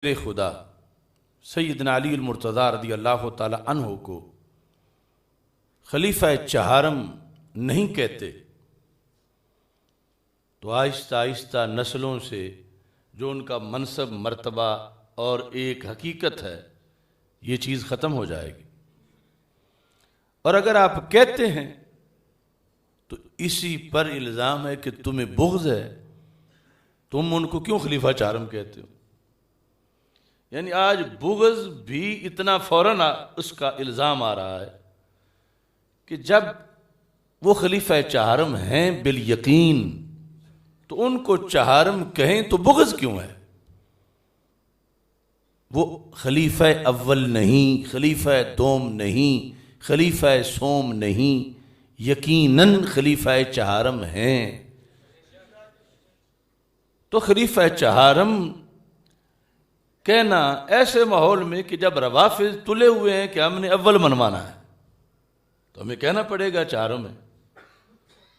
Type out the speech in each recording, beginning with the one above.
خدا سیدنا علی المرتضیٰ رضی اللہ تعالی عنہ کو خلیفہ چہارم نہیں کہتے تو آہستہ آہستہ نسلوں سے جو ان کا منصب مرتبہ اور ایک حقیقت ہے یہ چیز ختم ہو جائے گی. اور اگر آپ کہتے ہیں تو اسی پر الزام ہے کہ تمہیں بغض ہے، تم ان کو کیوں خلیفہ چہارم کہتے ہو؟ یعنی آج بغض بھی اتنا فوراً اس کا الزام آ رہا ہے کہ جب وہ خلیفہ چہارم ہیں بالیقین تو ان کو چہارم کہیں تو بغض کیوں ہے؟ وہ خلیفہ اول نہیں، خلیفہ دوم نہیں، خلیفہ سوم نہیں، یقیناً خلیفہ چہارم ہیں. تو خلیفہ چہارم کہنا ایسے ماحول میں کہ جب روافض تلے ہوئے ہیں کہ ہم نے اول منوانا ہے تو ہمیں کہنا پڑے گا چہارم ہے،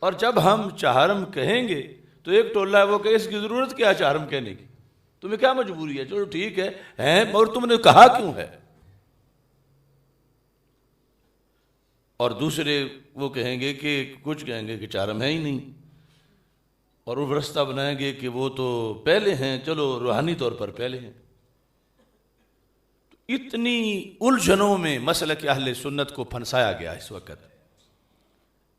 اور جب ہم چہارم کہیں گے تو ایک ٹولہ ہے وہ کہ اس کی ضرورت کیا چہارم کہنے کی، تمہیں کیا مجبوری ہے، چلو ٹھیک ہے اور تم نے کہا کیوں ہے. اور دوسرے وہ کہیں گے کہ کچھ کہیں گے کہ چہارم ہے ہی نہیں، اور وہ رستہ بنائیں گے کہ وہ تو پہلے ہیں، چلو روحانی طور پر پہلے ہیں. اتنی الجھنوں میں مسلک اہل سنت کو پھنسایا گیا اس وقت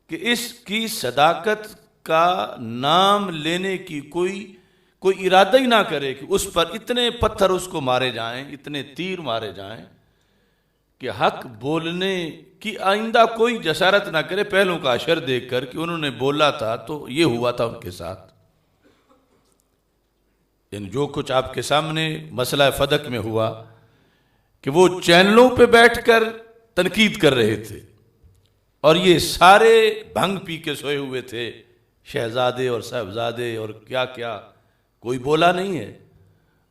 کہ اس کی صداقت کا نام لینے کی کوئی ارادہ ہی نہ کرے کہ اس پر اتنے پتھر اس کو مارے جائیں، اتنے تیر مارے جائیں کہ حق بولنے کی آئندہ کوئی جسارت نہ کرے پہلوں کا اشر دیکھ کر کہ انہوں نے بولا تھا تو یہ ہوا تھا ان کے ساتھ. یعنی جو کچھ آپ کے سامنے مسئلہ فدق میں ہوا کہ وہ چینلوں پہ بیٹھ کر تنقید کر رہے تھے اور یہ سارے بھنگ پی کے سوئے ہوئے تھے، شہزادے اور صاحبزادے اور کیا کیا، کوئی بولا نہیں ہے.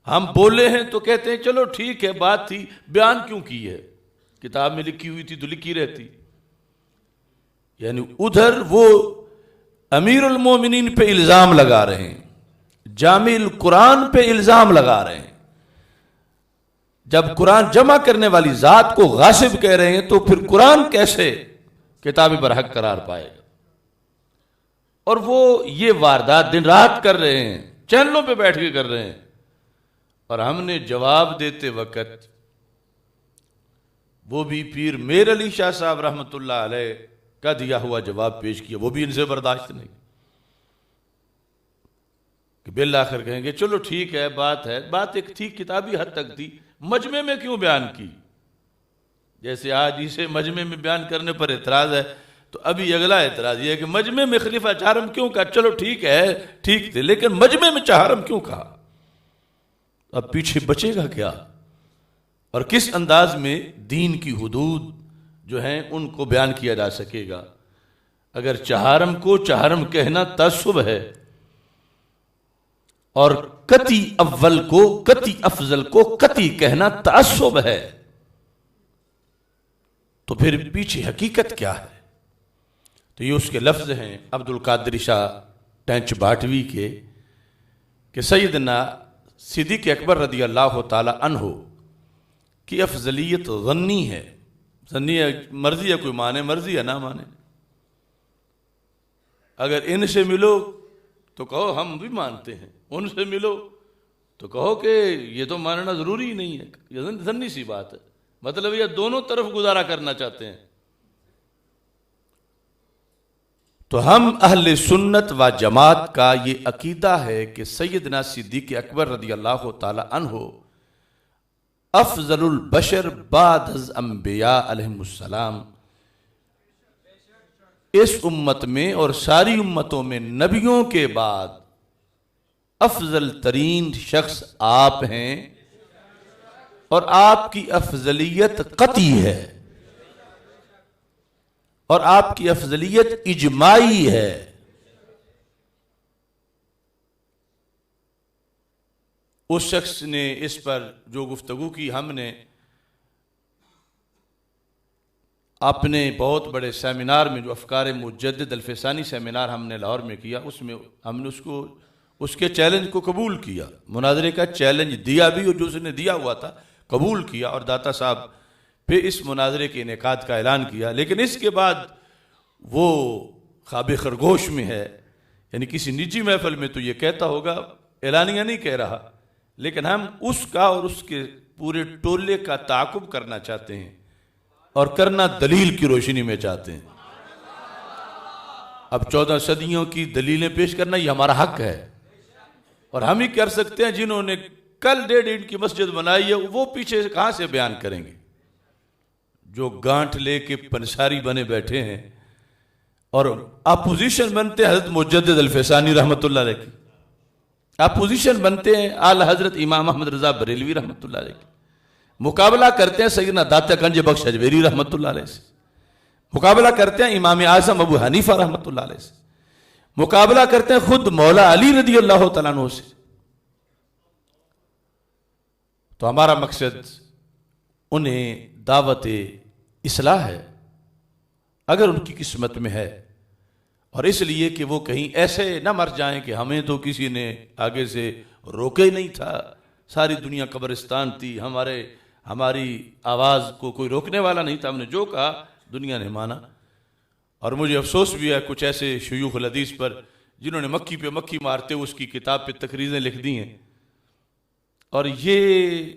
ہم بولے ہیں تو کہتے ہیں چلو ٹھیک ہے، بات تھی، بیان کیوں کی ہے، کتاب میں لکھی ہوئی تھی تو لکھی رہتی. یعنی ادھر وہ امیر المومنین پہ الزام لگا رہے ہیں، جامع القرآن پہ الزام لگا رہے ہیں. جب قرآن جمع کرنے والی ذات کو غاصب کہہ رہے ہیں تو پھر قرآن کیسے کتاب برحق قرار پائے گا؟ اور وہ یہ واردات دن رات کر رہے ہیں، چینلوں پہ بیٹھ کے کر رہے ہیں، اور ہم نے جواب دیتے وقت وہ بھی پیر میر علی شاہ صاحب رحمۃ اللہ علیہ کا دیا ہوا جواب پیش کیا، وہ بھی ان سے برداشت نہیں کہ بالآخر کہیں گے چلو ٹھیک ہے، بات ایک تھی، کتابی حد تک تھی، مجمع میں کیوں بیان کی؟ جیسے آج اسے مجمع میں بیان کرنے پر اعتراض ہے تو ابھی اگلا اعتراض یہ ہے کہ مجمع میں خلیفہ چہارم کیوں کہا؟ چلو ٹھیک ہے، ٹھیک تھے، لیکن مجمع میں چہارم کیوں کہا؟ اب پیچھے بچے گا کیا؟ اور کس انداز میں دین کی حدود جو ہیں ان کو بیان کیا جا سکے گا اگر چہارم کو چہارم کہنا تعصب ہے اور قطعی اول کو قطعی افضل کو قطعی کہنا تعصب ہے؟ تو پھر پیچھے حقیقت کیا ہے؟ تو یہ اس کے لفظ ہیں عبد القادر شاہ ٹینچ باٹوی کے کہ سیدنا صدیق اکبر رضی اللہ تعالی عنہ کی افضلیت ظنی ہے. ظنی ہے، مرضی ہے، کوئی مانے مرضی ہے نہ مانے. اگر ان سے ملو تو کہو ہم بھی مانتے ہیں، ان سے ملو تو کہو کہ یہ تو ماننا ضروری ہی نہیں ہے. یہ ظنی سی بات ہے، مطلب یہ دونوں طرف گزارا کرنا چاہتے ہیں. تو ہم اہل سنت و جماعت کا یہ عقیدہ ہے کہ سیدنا صدیق اکبر رضی اللہ تعالی عنہ افضل البشر بعد از انبیاء علیہم السلام، اس امت میں اور ساری امتوں میں نبیوں کے بعد افضل ترین شخص آپ ہیں، اور آپ کی افضلیت قطعی ہے اور آپ کی افضلیت اجماعی ہے. اس شخص نے اس پر جو گفتگو کی، ہم نے اپنے بہت بڑے سیمینار میں جو افکار مجدد الفسانی سیمینار ہم نے لاہور میں کیا، اس میں ہم نے اس کے چیلنج کو قبول کیا، مناظرے کا چیلنج دیا بھی، اور جو اس نے دیا ہوا تھا قبول کیا، اور داتا صاحب پہ اس مناظرے کے انعقاد کا اعلان کیا۔ لیکن اس کے بعد وہ خواب خرگوش میں ہے، یعنی کسی نجی محفل میں تو یہ کہتا ہوگا، اعلانیہ نہیں کہہ رہا، لیکن ہم اس کا اور اس کے پورے ٹولے کا تعاقب کرنا چاہتے ہیں، اور کرنا دلیل کی روشنی میں چاہتے ہیں۔ اب 14 صدیوں کی دلیلیں پیش کرنا یہ ہمارا حق ہے، اور ہم ہی کر سکتے ہیں۔ جنہوں نے کل 1.5 اینٹ کی مسجد بنائی ہے وہ پیچھے سے کہاں سے بیان کریں گے؟ جو گانٹھ لے کے پنساری بنے بیٹھے ہیں اور اپوزیشن بنتے ہیں حضرت مجدد الفسانی رحمۃ اللہ علیہ کی، اپوزیشن بنتے ہیں اعلی حضرت امام احمد رضا بریلوی رحمۃ اللہ علیہ کی، مقابلہ کرتے ہیں سیدنا داتا گنج بخش اجمیری رحمۃ اللہ علیہ سے، مقابلہ کرتے ہیں امام اعظم ابو حنیفہ رحمۃ اللہ علیہ سے، مقابلہ کرتے ہیں خود مولا علی رضی اللہ تعالیٰ عنہ سے۔ تو ہمارا مقصد انہیں دعوت اصلاح ہے، اگر ان کی قسمت میں ہے، اور اس لیے کہ وہ کہیں ایسے نہ مر جائیں کہ ہمیں تو کسی نے آگے سے روکے نہیں تھا، ساری دنیا قبرستان تھی، ہماری آواز کو کوئی روکنے والا نہیں تھا، ہم نے جو کہا دنیا نے مانا۔ اور مجھے افسوس بھی ہے کچھ ایسے شیوخ الحدیث پر جنہوں نے مکھی پہ مکھی مارتے اس کی کتاب پہ تقریریں لکھ دی ہیں، اور یہ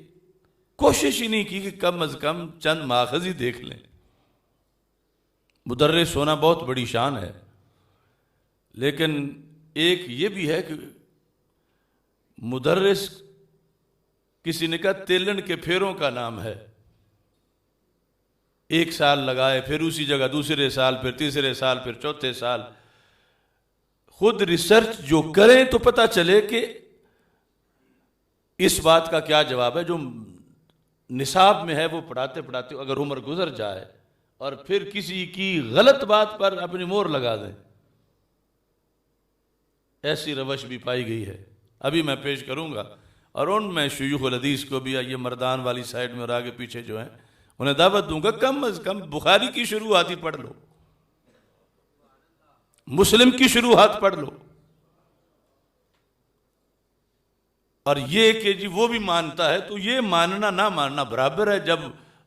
کوشش ہی نہیں کی کہ کم از کم چند ماخذ ہی دیکھ لیں۔ مدرس ہونا بہت بڑی شان ہے، لیکن ایک یہ بھی ہے کہ مدرس کسی نے کہا تیلن کے پھیروں کا نام ہے، 1 سال لگائے، پھر اسی جگہ دوسرے سال، پھر تیسرے سال، پھر چوتھے سال، خود ریسرچ جو کریں تو پتہ چلے کہ اس بات کا کیا جواب ہے۔ جو نصاب میں ہے وہ پڑھاتے پڑھاتے اگر عمر گزر جائے اور پھر کسی کی غلط بات پر اپنی مور لگا دیں، ایسی روش بھی پائی گئی ہے، ابھی میں پیش کروں گا۔ اور ان میں شیوخ الحدیث کو بھی، یہ مردان والی سائڈ میں اور آگے پیچھے جو ہیں، انہیں دعوت دوں گا کم از کم بخاری کی شروحات ہی پڑھ لو، مسلم کی شروحات پڑھ لو۔ اور یہ کہ جی وہ بھی مانتا ہے، تو یہ ماننا نہ ماننا برابر ہے۔ جب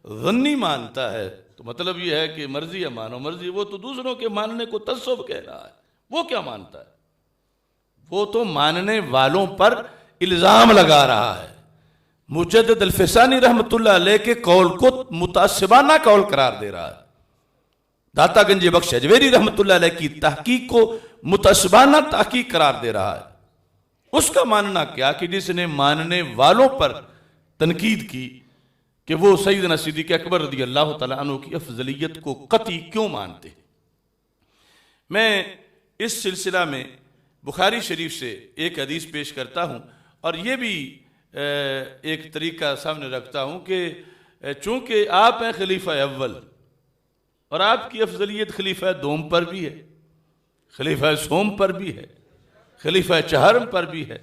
غنی مانتا ہے تو مطلب یہ ہے کہ مرضی ہے مانو، مرضی، وہ تو دوسروں کے ماننے کو تعصب کہہ رہا ہے، وہ کیا مانتا ہے؟ وہ تو ماننے والوں پر الزام لگا رہا ہے۔ مجدد الفسانی رحمۃ اللہ علیہ کے قول کو متعصبانہ قول قرار دے رہا ہے، داتا گنج بخش اجمیری رحمۃ اللہ علیہ کی تحقیق کو متعصبانہ تحقیق قرار دے رہا ہے۔ اس کا ماننا کیا کہ جس نے ماننے والوں پر تنقید کی کہ وہ سیدنا صدیق اکبر رضی اللہ تعالیٰ عنہ کی افضلیت کو قطعی کیوں مانتے۔ میں اس سلسلہ میں بخاری شریف سے ایک حدیث پیش کرتا ہوں، اور یہ بھی ایک طریقہ سامنے رکھتا ہوں کہ چونکہ آپ ہیں خلیفہ اول، اور آپ کی افضلیت خلیفہ دوم پر بھی ہے، خلیفہ سوم پر بھی ہے، خلیفہ چہارم پر بھی ہے،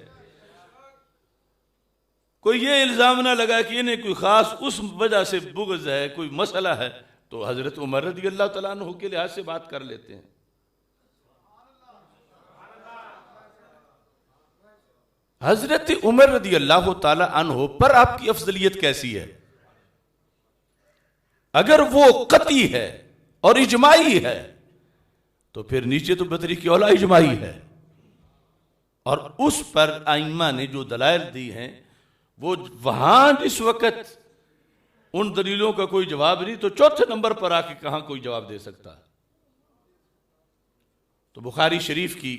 کوئی یہ الزام نہ لگا کہ انہیں کوئی خاص اس وجہ سے بغض ہے، کوئی مسئلہ ہے، تو حضرت عمر رضی اللہ تعالیٰ عنہ کے لحاظ سے بات کر لیتے ہیں۔ حضرت عمر رضی اللہ تعالیٰ عنہ پر آپ کی افضلیت کیسی ہے؟ اگر وہ قطعی ہے اور اجماعی ہے تو پھر نیچے تو بطریق اولا اجماعی ہے، اور اس پر ائمہ نے جو دلائل دی ہیں وہ وہاں جس وقت ان دلیلوں کا کوئی جواب نہیں، تو چوتھے نمبر پر آ کے کہاں کوئی جواب دے سکتا ہے؟ تو بخاری شریف کی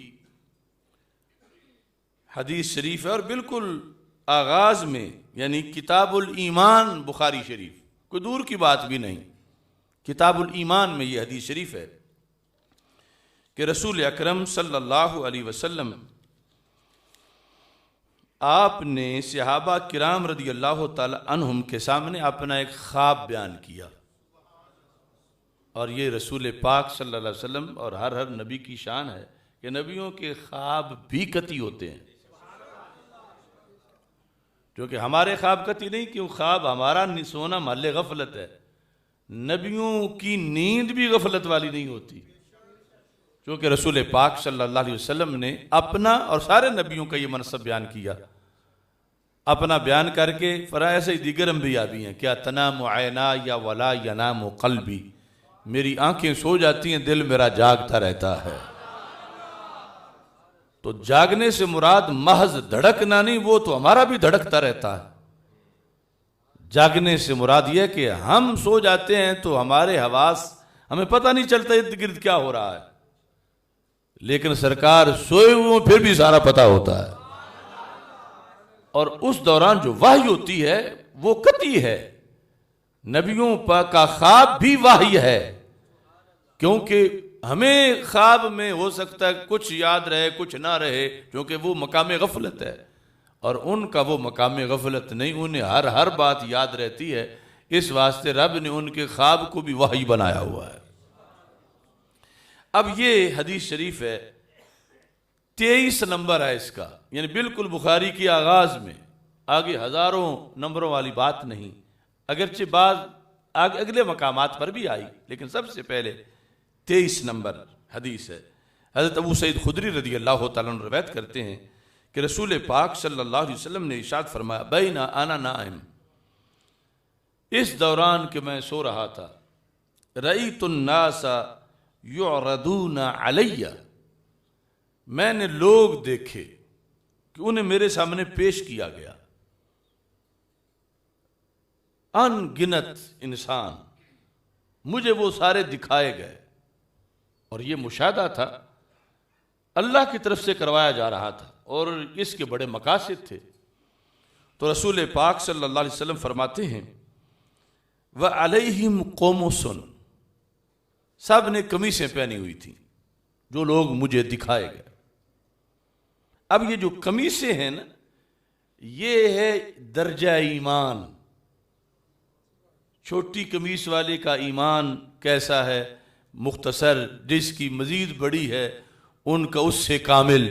حدیث شریف ہے، اور بالکل آغاز میں، یعنی کتاب الایمان بخاری شریف، کوئی دور کی بات بھی نہیں، کتاب الایمان میں یہ حدیث شریف ہے کہ رسول اکرم صلی اللہ علیہ وسلم آپ نے صحابہ کرام رضی اللہ تعالی عنہم کے سامنے اپنا ایک خواب بیان کیا، اور یہ رسول پاک صلی اللہ علیہ وسلم اور ہر نبی کی شان ہے کہ نبیوں کے خواب بھی قطعی ہوتے ہیں، کیونکہ ہمارے خواب قطعی نہیں، کیوں خواب ہمارا سونا محل غفلت ہے، نبیوں کی نیند بھی غفلت والی نہیں ہوتی، چونکہ رسول پاک صلی اللہ علیہ وسلم نے اپنا اور سارے نبیوں کا یہ منصب بیان کیا، اپنا بیان کر کے فرمایا ایسے ہی دیگر انبیاء بھی ہیں، کیا تنام عینایا ولا ینام قلبی، میری آنکھیں سو جاتی ہیں، دل میرا جاگتا رہتا ہے۔ تو جاگنے سے مراد محض دھڑکنا نہیں، وہ تو ہمارا بھی دھڑکتا رہتا ہے۔ جاگنے سے مراد یہ کہ ہم سو جاتے ہیں تو ہمارے حواس، ہمیں پتہ نہیں چلتا ارد گرد کیا ہو رہا ہے، لیکن سرکار سوئے ہوئے پھر بھی سارا پتہ ہوتا ہے۔ اور اس دوران جو وحی ہوتی ہے وہ قطعی ہے، نبیوں کا خواب بھی وحی ہے، کیونکہ ہمیں خواب میں ہو سکتا ہے کچھ یاد رہے کچھ نہ رہے، کیونکہ وہ مقام غفلت ہے، اور ان کا وہ مقام غفلت نہیں، انہیں ہر بات یاد رہتی ہے، اس واسطے رب نے ان کے خواب کو بھی وحی بنایا ہوا ہے۔ اب یہ حدیث شریف ہے، 23 نمبر ہے اس کا، یعنی بالکل بخاری کی آغاز میں، آگے ہزاروں نمبروں والی بات نہیں، اگرچہ بعض اگلے مقامات پر بھی آئی، لیکن سب سے پہلے 23 نمبر حدیث ہے۔ حضرت ابو سعید خدری رضی اللہ تعالیٰ عنہ روایت کرتے ہیں کہ رسول پاک صلی اللہ علیہ وسلم نے ارشاد فرمایا، بین انا نائم، اس دوران کہ میں سو رہا تھا، رأیت الناس یعرضون علی، میں نے لوگ دیکھے کہ انہیں میرے سامنے پیش کیا گیا، ان گنت انسان، مجھے وہ سارے دکھائے گئے، اور یہ مشاہدہ تھا، اللہ کی طرف سے کروایا جا رہا تھا، اور اس کے بڑے مقاصد تھے۔ تو رسول پاک صلی اللہ علیہ وسلم فرماتے ہیں، وَعَلَيْهِمْ قُمُصٌ، سب نے قمیصیں پہنی ہوئی تھیں جو لوگ مجھے دکھائے گئے۔ اب یہ جو قمیصیں ہیں نا، یہ ہے درجہ ایمان۔ چھوٹی قمیص والے کا ایمان کیسا ہے، مختصر، جس کی مزید بڑی ہے ان کا اس سے کامل،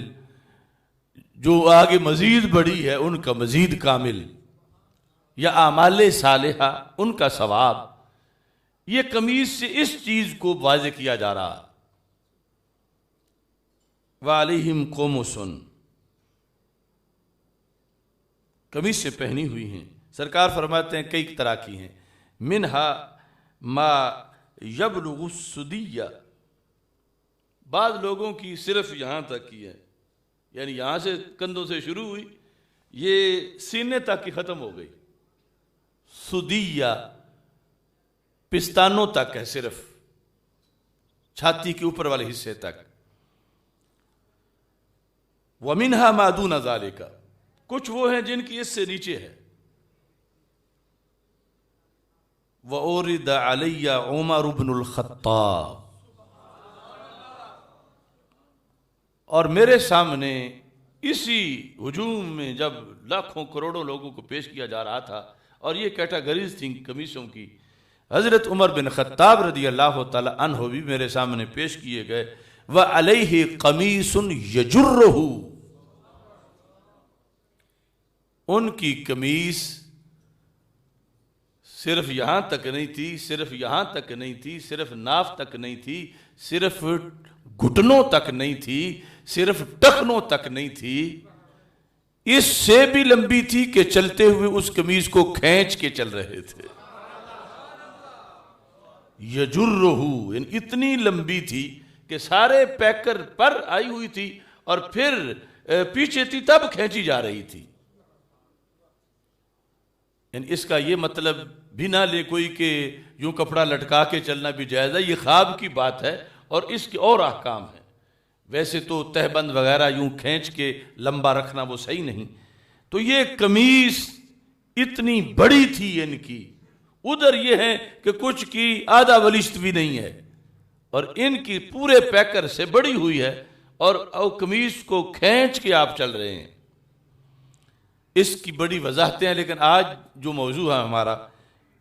جو آگے مزید بڑی ہے ان کا مزید کامل، یا اعمال صالحہ ان کا ثواب۔ یہ قمیص سے اس چیز کو واضح کیا جا رہا، وَعَلَيْهِمْ قُمُصٌ، قمیص سے پہنی ہوئی ہیں۔ سرکار فرماتے ہیں کئی طرح کی ہیں، منہا ما یبلغ السدیہ، بعض لوگوں کی صرف یہاں تک کی ہے، یعنی یہاں سے کندھوں سے شروع ہوئی، یہ سینے تک کی ختم ہو گئی، سدیہ پستانوں تک ہے، صرف چھاتی کے اوپر والے حصے تک۔ وَمِنْهَا مَا دُونَ ذَلِكَ، کچھ وہ ہیں جن کی اس سے نیچے ہے۔ وَأُورِدَ عَلَيَّ عُمَرُ بْنُ الْخَطَّابِ، اور میرے سامنے اسی ہجوم میں جب لاکھوں کروڑوں لوگوں کو پیش کیا جا رہا تھا، اور یہ کیٹاگریز تھیں قمیصوں کی، حضرت عمر بن خطاب رضی اللہ تعالی عنہ بھی میرے سامنے پیش کیے گئے۔ وَعَلَيْهِ قَمِيصٌ يَجُرُّهُ، ان کی قمیص صرف یہاں تک نہیں تھی، صرف یہاں تک نہیں تھی، صرف ناف تک نہیں تھی، صرف گھٹنوں تک نہیں تھی، صرف ٹخنوں تک نہیں تھی، اس سے بھی لمبی تھی کہ چلتے ہوئے اس قمیص کو کھینچ کے چل رہے تھے۔ یجرہ، یعنی اتنی لمبی تھی کہ سارے پیکر پر آئی ہوئی تھی اور پھر پیچھے تھی تب کھینچی جا رہی تھی۔ یعنی اس کا یہ مطلب بھی نہ لے کوئی کہ یوں کپڑا لٹکا کے چلنا بھی جائز ہے، یہ خواب کی بات ہے اور اس کے اور احکام ہیں۔ ویسے تو تہبند وغیرہ یوں کھینچ کے لمبا رکھنا وہ صحیح نہیں، تو یہ قمیص اتنی بڑی تھی ان کی، ادھر یہ ہے کہ کچھ کی آدھا ولیشت بھی نہیں ہے، اور ان کی پورے پیکر سے بڑی ہوئی ہے، اور قمیص کو کھینچ کے آپ چل رہے ہیں۔ اس کی بڑی وضاحتیں ہیں، لیکن آج جو موضوع ہے ہمارا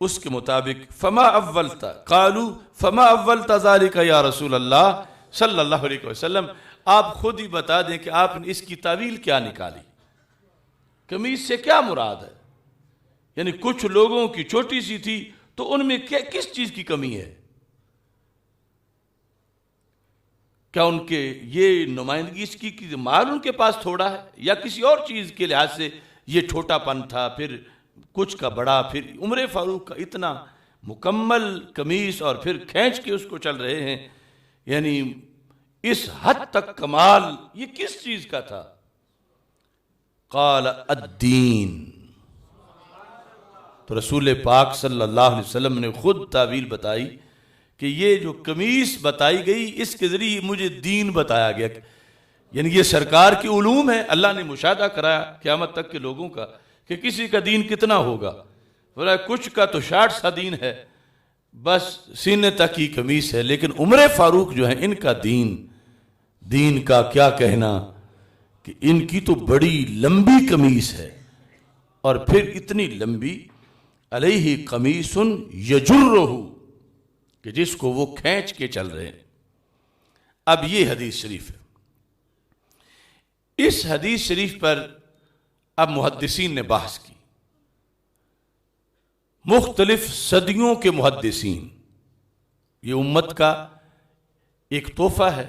اس کے مطابق، فما اولتا قالوا فما اولتا ذالک یا رسول اللہ صلی اللہ علیہ وسلم، آپ خود ہی بتا دیں کہ آپ نے اس کی تعویل کیا نکالی، قمیص سے کیا مراد ہے؟ یعنی کچھ لوگوں کی چھوٹی سی تھی تو ان میں کس چیز کی کمی ہے؟ کیا ان کے یہ نمائندگی اس کی کہ مال ان کے پاس تھوڑا ہے، یا کسی اور چیز کے لحاظ سے یہ چھوٹا پن تھا، پھر کچھ کا بڑا، پھر عمر فاروق کا اتنا مکمل قمیص اور پھر کھینچ کے اس کو چل رہے ہیں، یعنی اس حد تک کمال یہ کس چیز کا تھا؟ قال الدین، تو رسول پاک صلی اللہ علیہ وسلم نے خود تعویل بتائی کہ یہ جو قمیص بتائی گئی اس کے ذریعے مجھے دین بتایا گیا، یعنی یہ سرکار کی علوم ہے، اللہ نے مشاہدہ کرایا قیامت تک کے لوگوں کا کہ کسی کا دین کتنا ہوگا، کچھ کا تو 60 سا دین ہے، بس سینے تک ہی قمیص ہے، لیکن عمر فاروق جو ہیں ان کا دین کا کیا کہنا کہ ان کی تو بڑی لمبی قمیص ہے، اور پھر اتنی لمبی، علیہ قمیص یجرہ، کہ جس کو وہ کھینچ کے چل رہے ہیں۔ اب یہ حدیث شریف ہے، اس حدیث شریف پر اب محدثین نے بحث کی، مختلف صدیوں کے محدثین، یہ امت کا ایک تحفہ ہے،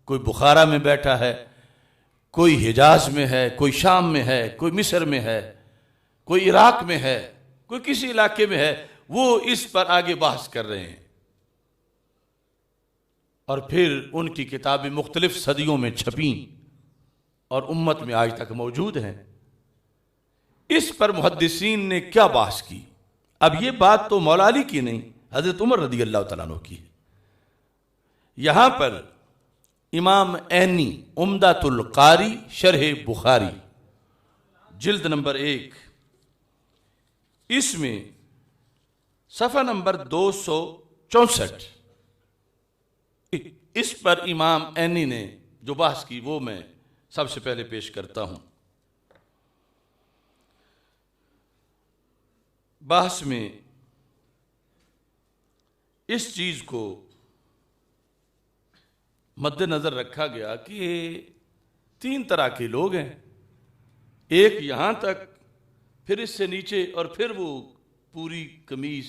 کوئی بخارا میں بیٹھا ہے، کوئی حجاز میں ہے، کوئی شام میں ہے، کوئی مصر میں ہے، کوئی عراق میں ہے، کوئی کسی علاقے میں ہے، وہ اس پر آگے بحث کر رہے ہیں، اور پھر ان کی کتابیں مختلف صدیوں میں چھپیں اور امت میں آج تک موجود ہیں۔ اس پر محدثین نے کیا بحث کی؟ اب یہ بات تو مولا علی کی نہیں، حضرت عمر رضی اللہ تعالیٰ عنہ کی ہے۔ یہاں پر امام عینی عمدۃ القاری شرح بخاری جلد نمبر 1، اس میں صفحہ نمبر 264، اس پر امام عینی نے جو بحث کی وہ میں سب سے پہلے پیش کرتا ہوں۔ بحث میں اس چیز کو مد نظر رکھا گیا کہ 3 طرح کے لوگ ہیں، ایک یہاں تک، پھر اس سے نیچے، اور پھر وہ پوری قمیص،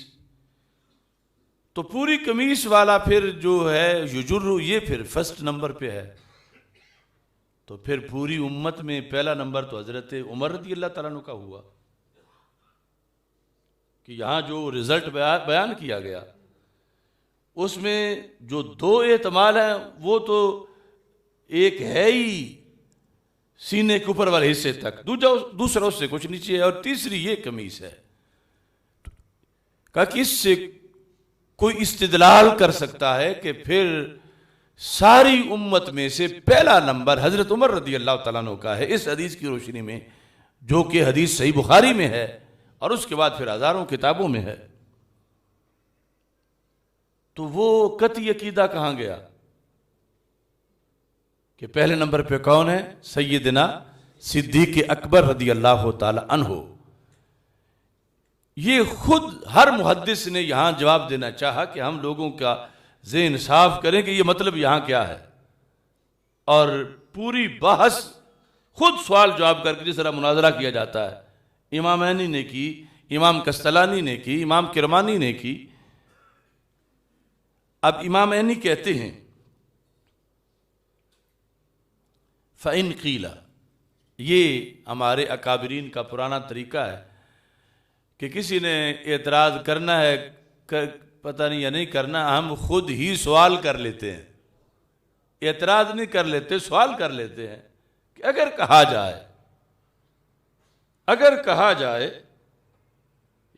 تو پوری قمیص والا پھر جو ہے یجرو، یہ پھر فرسٹ نمبر پہ ہے، تو پھر پوری امت میں پہلا نمبر تو حضرت عمر رضی اللہ تعالیٰ عنہ کا ہوا، کہ یہاں جو رزلٹ بیان کیا گیا اس میں جو 2 احتمال ہیں، وہ تو ایک ہے ہی سینے کے اوپر والے حصے تک، دوسرا اس سے کچھ نیچے ہے، اور تیسری یہ قمیص ہے۔ کہا کہ اس سے کوئی استدلال کر سکتا ہے کہ پھر ساری امت میں سے پہلا نمبر حضرت عمر رضی اللہ تعالیٰ عنہ کا ہے، اس حدیث کی روشنی میں، جو کہ حدیث صحیح بخاری میں ہے، اور اس کے بعد پھر ہزاروں کتابوں میں ہے۔ تو وہ قطعی عقیدہ کہاں گیا کہ پہلے نمبر پہ کون ہے؟ سیدنا صدیق اکبر رضی اللہ تعالی عنہ۔ یہ خود ہر محدث نے یہاں جواب دینا چاہا کہ ہم لوگوں کا ذہن صاف کریں کہ یہ مطلب یہاں کیا ہے، اور پوری بحث خود سوال جواب کر کے جس طرح مناظرہ کیا جاتا ہے، امام عینی نے کی، امام کستلانی نے کی، امام کرمانی نے کی۔ اب امام عینی کہتے ہیں فَإِنْ قِيلَ، یہ ہمارے اکابرین کا پرانا طریقہ ہے کہ کسی نے اعتراض کرنا ہے، پتہ نہیں یا نہیں کرنا، ہم خود ہی سوال کر لیتے ہیں، اعتراض نہیں کر لیتے، سوال کر لیتے ہیں کہ اگر کہا جائے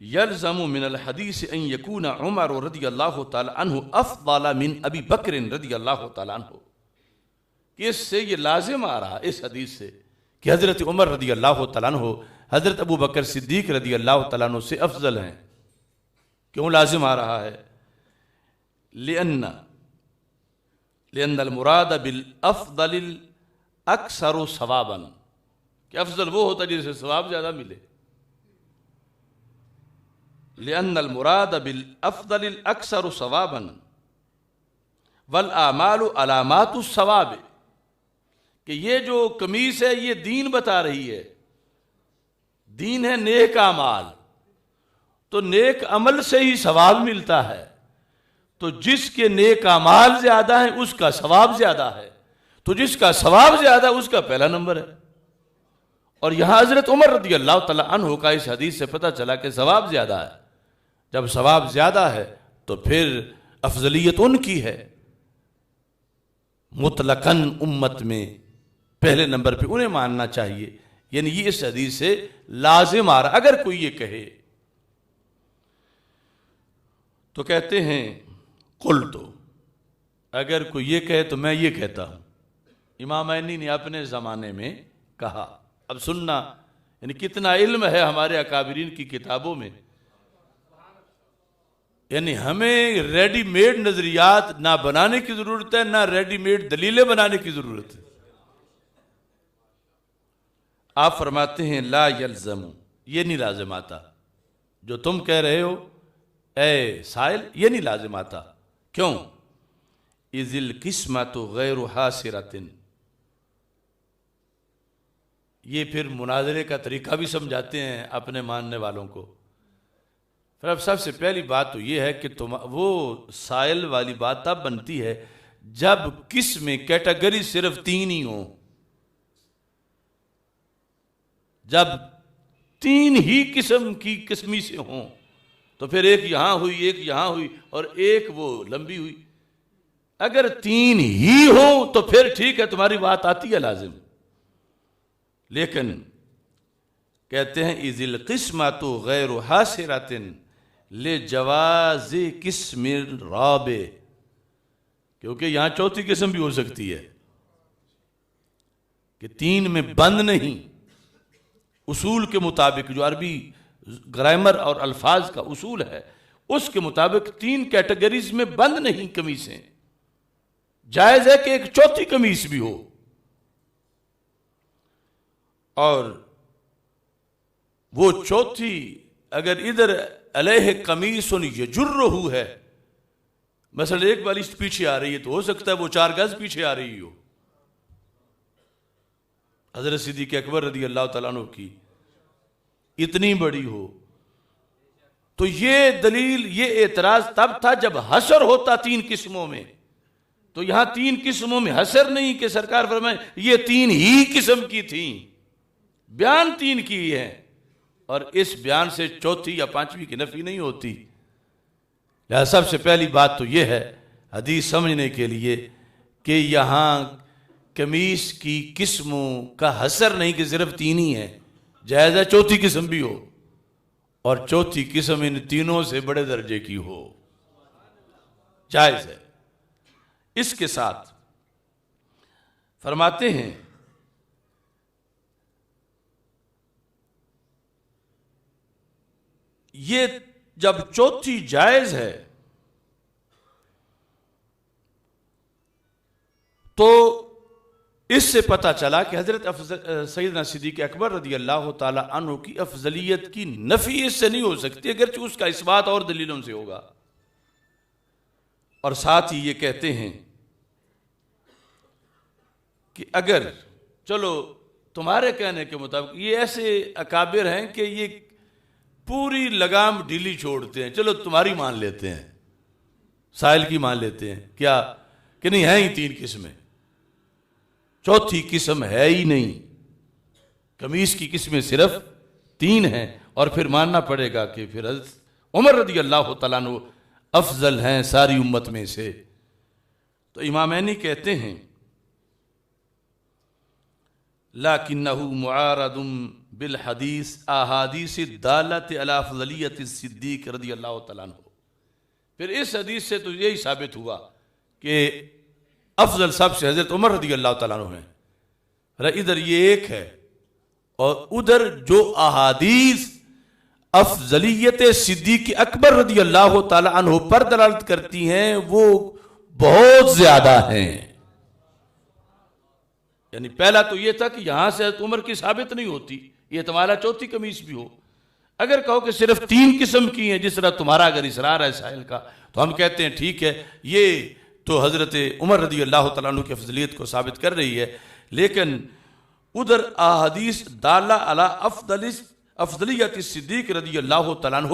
یلزم من الحدیث ان یکون عمر رضی اللہ تعالی عنہ افضل من ابی بکر رضی اللہ تعالی عنہ، کہ اس سے یہ لازم آ رہا اس حدیث سے کہ حضرت عمر رضی اللہ تعالیٰ عنہ حضرت ابو بکر صدیق رضی اللہ تعالیٰ عنہ سے افضل ہیں۔ کیوں لازم آ رہا ہے؟ لأن المراد بالافضل اکثر ثوابا، کہ افضل وہ ہوتا ہے جسے ثواب زیادہ ملے۔ لأن المراد بالافضل اکثر ثوابا والاعمال علامات الثواب، کہ یہ جو قمیص ہے یہ دین بتا رہی ہے، دین ہے نیک اعمال، تو نیک عمل سے ہی ثواب ملتا ہے، تو جس کے نیک اعمال زیادہ ہیں اس کا ثواب زیادہ ہے، تو جس کا ثواب زیادہ ہے اس کا پہلا نمبر ہے۔ اور یہاں حضرت عمر رضی اللہ تعالیٰ عنہ کا اس حدیث سے پتہ چلا کہ ثواب زیادہ ہے۔ جب ثواب زیادہ ہے تو پھر افضلیت ان کی ہے، مطلقاً امت میں پہلے نمبر پہ انہیں ماننا چاہیے۔ یعنی یہ اس حدیث سے لازم آ رہا۔ اگر کوئی یہ کہے تو کہتے ہیں قلت، اگر کوئی یہ کہے تو میں یہ کہتا ہوں۔ امام عینی نے اپنے زمانے میں کہا۔ اب سننا، یعنی کتنا علم ہے ہمارے اکابرین کی کتابوں میں۔ یعنی ہمیں ریڈی میڈ نظریات نہ بنانے کی ضرورت ہے، نہ ریڈی میڈ دلیلیں بنانے کی ضرورت ہے۔ آپ فرماتے ہیں لا یلزم، یہ نہیں لازم آتا جو تم کہہ رہے ہو اے سائل، یہ نہیں لازم آتا۔ کیوں؟ اذ القسمۃ غیر حاصرۃ، یہ پھر مناظرے کا طریقہ بھی سمجھاتے ہیں اپنے ماننے والوں کو۔ پھر اب سب سے پہلی بات تو یہ ہے کہ وہ سائل والی بات تب بنتی ہے جب قسم کیٹیگری صرف تین ہی ہوں، جب تین ہی قسم کی قسمی سے ہوں، تو پھر ایک یہاں ہوئی، ایک یہاں ہوئی، اور ایک وہ لمبی ہوئی۔ اگر تین ہی ہوں تو پھر ٹھیک ہے، تمہاری بات آتی ہے لازم۔ لیکن کہتے ہیں اذ القسمۃ غیر حاصرۃ لجواز قسم رابع، کیونکہ یہاں چوتھی قسم بھی ہو سکتی ہے کہ تین میں بند نہیں۔ اصول کے مطابق، جو عربی گرامر اور الفاظ کا اصول ہے، اس کے مطابق تین کیٹیگریز میں بند نہیں قمیصیں، جائز ہے کہ ایک چوتھی قمیص بھی ہو۔ اور وہ چوتھی اگر ادھر علیہ قمیص یجرہ ہے، مثلا ایک بالشت پیچھے آ رہی ہے تو ہو سکتا ہے وہ 4 گز پیچھے آ رہی ہو، حضرت صدیق اکبر رضی اللہ تعالیٰ عنہ کی اتنی بڑی ہو۔ تو یہ دلیل، یہ اعتراض تب تھا جب حصر ہوتا 3 قسموں میں، تو یہاں 3 قسموں میں حصر نہیں کہ سرکار فرمائے یہ 3 ہی قسم کی تھیں، بیان 3 کی ہے، اور اس بیان سے چوتھی یا پانچویں کی نفی نہیں ہوتی۔ لہذا سب سے پہلی بات تو یہ ہے حدیث سمجھنے کے لیے کہ یہاں قمیص کی قسموں کا حصر نہیں کہ صرف 3 ہی ہیں، جائز ہے چوتھی قسم بھی ہو، اور چوتھی قسم ان تینوں سے بڑے درجے کی ہو، جائز ہے۔ اس کے ساتھ فرماتے ہیں یہ جب چوتھی جائز ہے تو اس سے پتہ چلا کہ حضرت سیدنا صدیق اکبر رضی اللہ تعالی عنہ کی افضلیت کی نفی اس سے نہیں ہو سکتی، اگرچہ اس کا اثبات اور دلیلوں سے ہوگا۔ اور ساتھ ہی یہ کہتے ہیں کہ اگر چلو تمہارے کہنے کے مطابق یہ ایسے اکابر ہیں کہ یہ پوری لگام ڈھیلی چھوڑتے ہیں، چلو تمہاری مان لیتے ہیں، سائل کی مان لیتے ہیں، کیا کہ نہیں ہیں ہی 3 قسمیں، چوتھی قسم ہے ہی نہیں، قمیص کی قسمیں صرف 3 ہیں، اور پھر ماننا پڑے گا کہ پھر حضرت عمر رضی اللہ تعالیٰ عنہ افضل ہیں ساری امت میں سے۔ تو امام عینی کہتے ہیں لَكِنَّهُ مُعَارَضٌ بالحدیث احادیث الدالۃ علی افضلیت الصدیق رضی اللہ تعالیٰ عنہ۔ پھر اس حدیث سے تو یہی ثابت ہوا کہ افضل سب سے حضرت عمر رضی اللہ تعالیٰ عنہ ہیں، ادھر یہ ایک ہے، اور ادھر جو احادیث افضلیت صدیق اکبر رضی اللہ تعالیٰ عنہ پر دلالت کرتی ہیں وہ بہت زیادہ ہیں۔ یعنی پہلا تو یہ تھا کہ یہاں سے حضرت عمر کی ثابت نہیں ہوتی، یہ تمہارا چوتھی قمیص بھی ہو۔ اگر کہو کہ صرف 3 قسم کی ہیں، جس طرح تمہارا اگر اصرار ہے سائل کا، تو ہم کہتے ہیں ٹھیک ہے، یہ تو حضرت عمر رضی اللہ تعالیٰ عنہ کی افضلیت کو ثابت کر رہی ہے، لیکن ادھر احادیث دالہ علی افضلیت الصدیق رضی اللہ تعالیٰ عنہ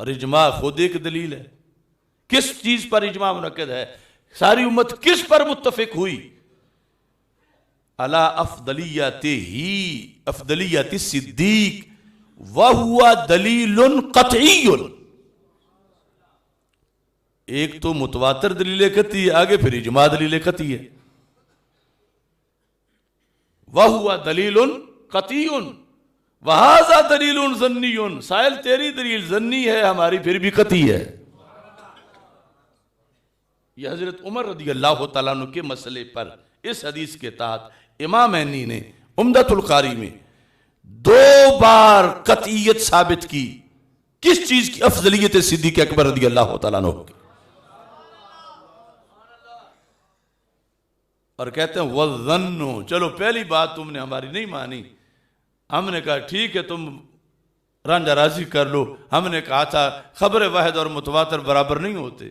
اور اجماع خود ایک دلیل ہے. کس چیز پر اجماع منعقد ہے؟ ساری امت کس پر متفق ہوئی؟ علی افضلیت الصدیق وہو دلیل قطعی. ایک تو متواتر دلیل قطعی ہے، آگے پھر اجماع دلیل قطعی ہے. وہو دلیل قطعی وہذا دلیل ظنی. سائل تیری دلیل ظنی ہے، ہماری پھر بھی قطعی ہے. یہ حضرت عمر رضی اللہ تعالیٰ عنہ کے مسئلے پر اس حدیث کے تحت امام عینی نے عمدۃ القاری میں 2 بار قطعیت ثابت کی. کس چیز کی؟ افضلیت صدیق اکبر رضی اللہ تعالیٰ عنہ کی. اور کہتے ہیں وَالظَّنُّ. چلو پہلی بات تم نے ہماری نہیں مانی. ہم نے کہا ٹھیک ہے تم رنجہ راضی کر لو. ہم نے کہا تھا خبر واحد اور متواتر برابر نہیں ہوتے.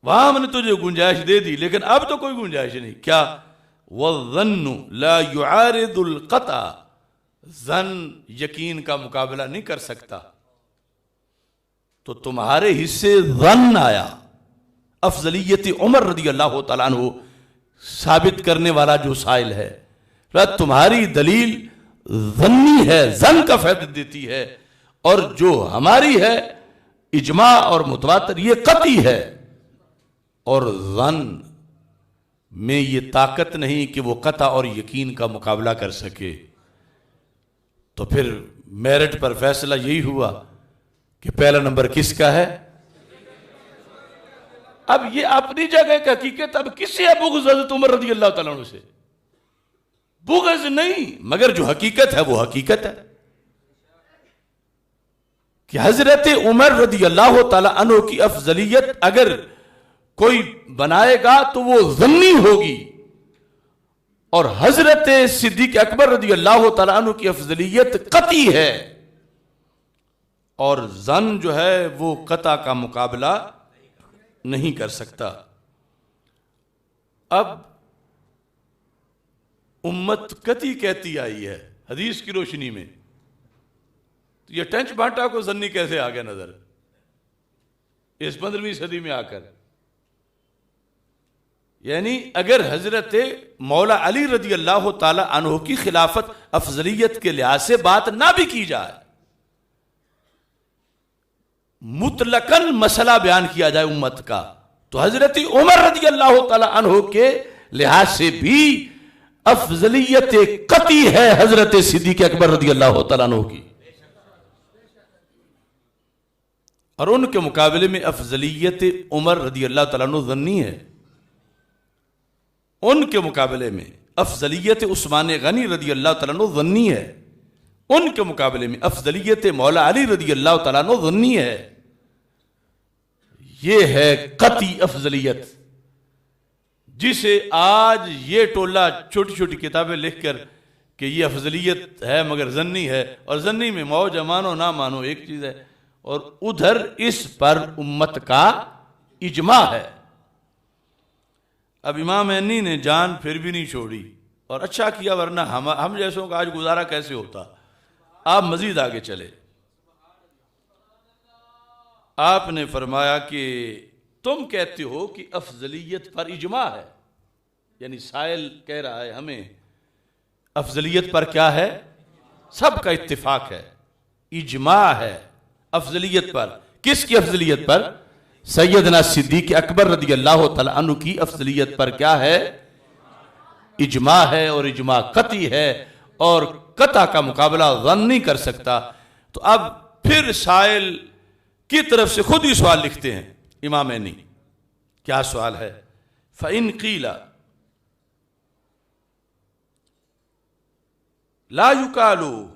وہاں ہم نے تجھے گنجائش دے دی، لیکن اب تو کوئی گنجائش نہیں. کیا؟ وَالظَّنُّ لَا يُعَارِضُ الْقَطْعَ. ظن یقین کا مقابلہ نہیں کر سکتا. تو تمہارے حصے ظن آیا. افضلیت عمر رضی اللہ تعالیٰ عنہ ثابت کرنے والا جو سائل ہے، تمہاری دلیل ظنی ہے، ظن کا فائدہ دیتی ہے. اور جو ہماری ہے اجماع اور متواتر یہ قطعی ہے. اور ظن میں یہ طاقت نہیں کہ وہ قطع اور یقین کا مقابلہ کر سکے. تو پھر میرٹ پر فیصلہ یہی ہوا کہ پہلا نمبر کس کا ہے. اب یہ اپنی جگہ کی حقیقت. اب کس سے بغض حضرت عمر رضی اللہ تعالیٰ عنہ سے؟ بغض نہیں، مگر جو حقیقت ہے وہ حقیقت ہے کہ حضرت عمر رضی اللہ تعالیٰ عنہ کی افضلیت اگر کوئی بنائے گا تو وہ ظنی ہوگی، اور حضرت صدیق اکبر رضی اللہ تعالیٰ عنہ کی افضلیت قطعی ہے. اور ظن جو ہے وہ قطع کا مقابلہ نہیں کر سکتا. اب امت قطعی کہتی آئی ہے حدیث کی روشنی میں، تو یہ ٹنچ بانٹا کو ظنی کیسے آ گیا نظر اس 15ویں صدی میں آ کر؟ یعنی اگر حضرت مولا علی رضی اللہ تعالی عنہ کی خلافت افضلیت کے لحاظ سے بات نہ بھی کی جائے، مطلقاً مسئلہ بیان کیا جائے امت کا، تو حضرت عمر رضی اللہ تعالی عنہ کے لحاظ سے بھی افضلیت قطعی ہے حضرت صدیق اکبر رضی اللہ تعالی عنہ کی. اور ان کے مقابلے میں افضلیت عمر رضی اللہ تعالیٰ عنہ ظنی ہے. ان کے مقابلے میں افضلیت عثمان غنی رضی اللہ تعالیٰ عنہ ظنی ہے. ان کے مقابلے میں افضلیت مولا علی رضی اللہ تعالیٰ عنہ ظنی ہے. یہ ہے قطعی افضلیت، جسے آج یہ ٹولہ چھوٹی چھوٹی کتابیں لکھ کر کہ یہ افضلیت ہے مگر ظنی ہے، اور ظنی میں موجہ مانو نہ مانو ایک چیز ہے، اور ادھر اس پر امت کا اجماع ہے. اب امام عینی نے جان پھر بھی نہیں چھوڑی، اور اچھا کیا، ورنہ ہم جیسوں کا آج گزارا کیسے ہوتا. آپ مزید آگے چلے. آپ نے فرمایا کہ تم کہتے ہو کہ افضلیت پر اجماع ہے، یعنی سائل کہہ رہا ہے ہمیں افضلیت پر کیا ہے؟ سب کا اتفاق ہے، اجماع ہے افضلیت پر. کس کی افضلیت پر؟ سیدنا صدیق اکبر رضی اللہ تعالیٰ عنہ کی افضلیت پر کیا ہے؟ اجماع ہے، اور اجماع قطعی ہے، اور قطع کا مقابلہ ظن نہیں کر سکتا. تو اب پھر سائل کی طرف سے خود ہی سوال لکھتے ہیں امام عینی. کیا سوال ہے؟ فَإِنْ قِيلَ لَا يُقَالُ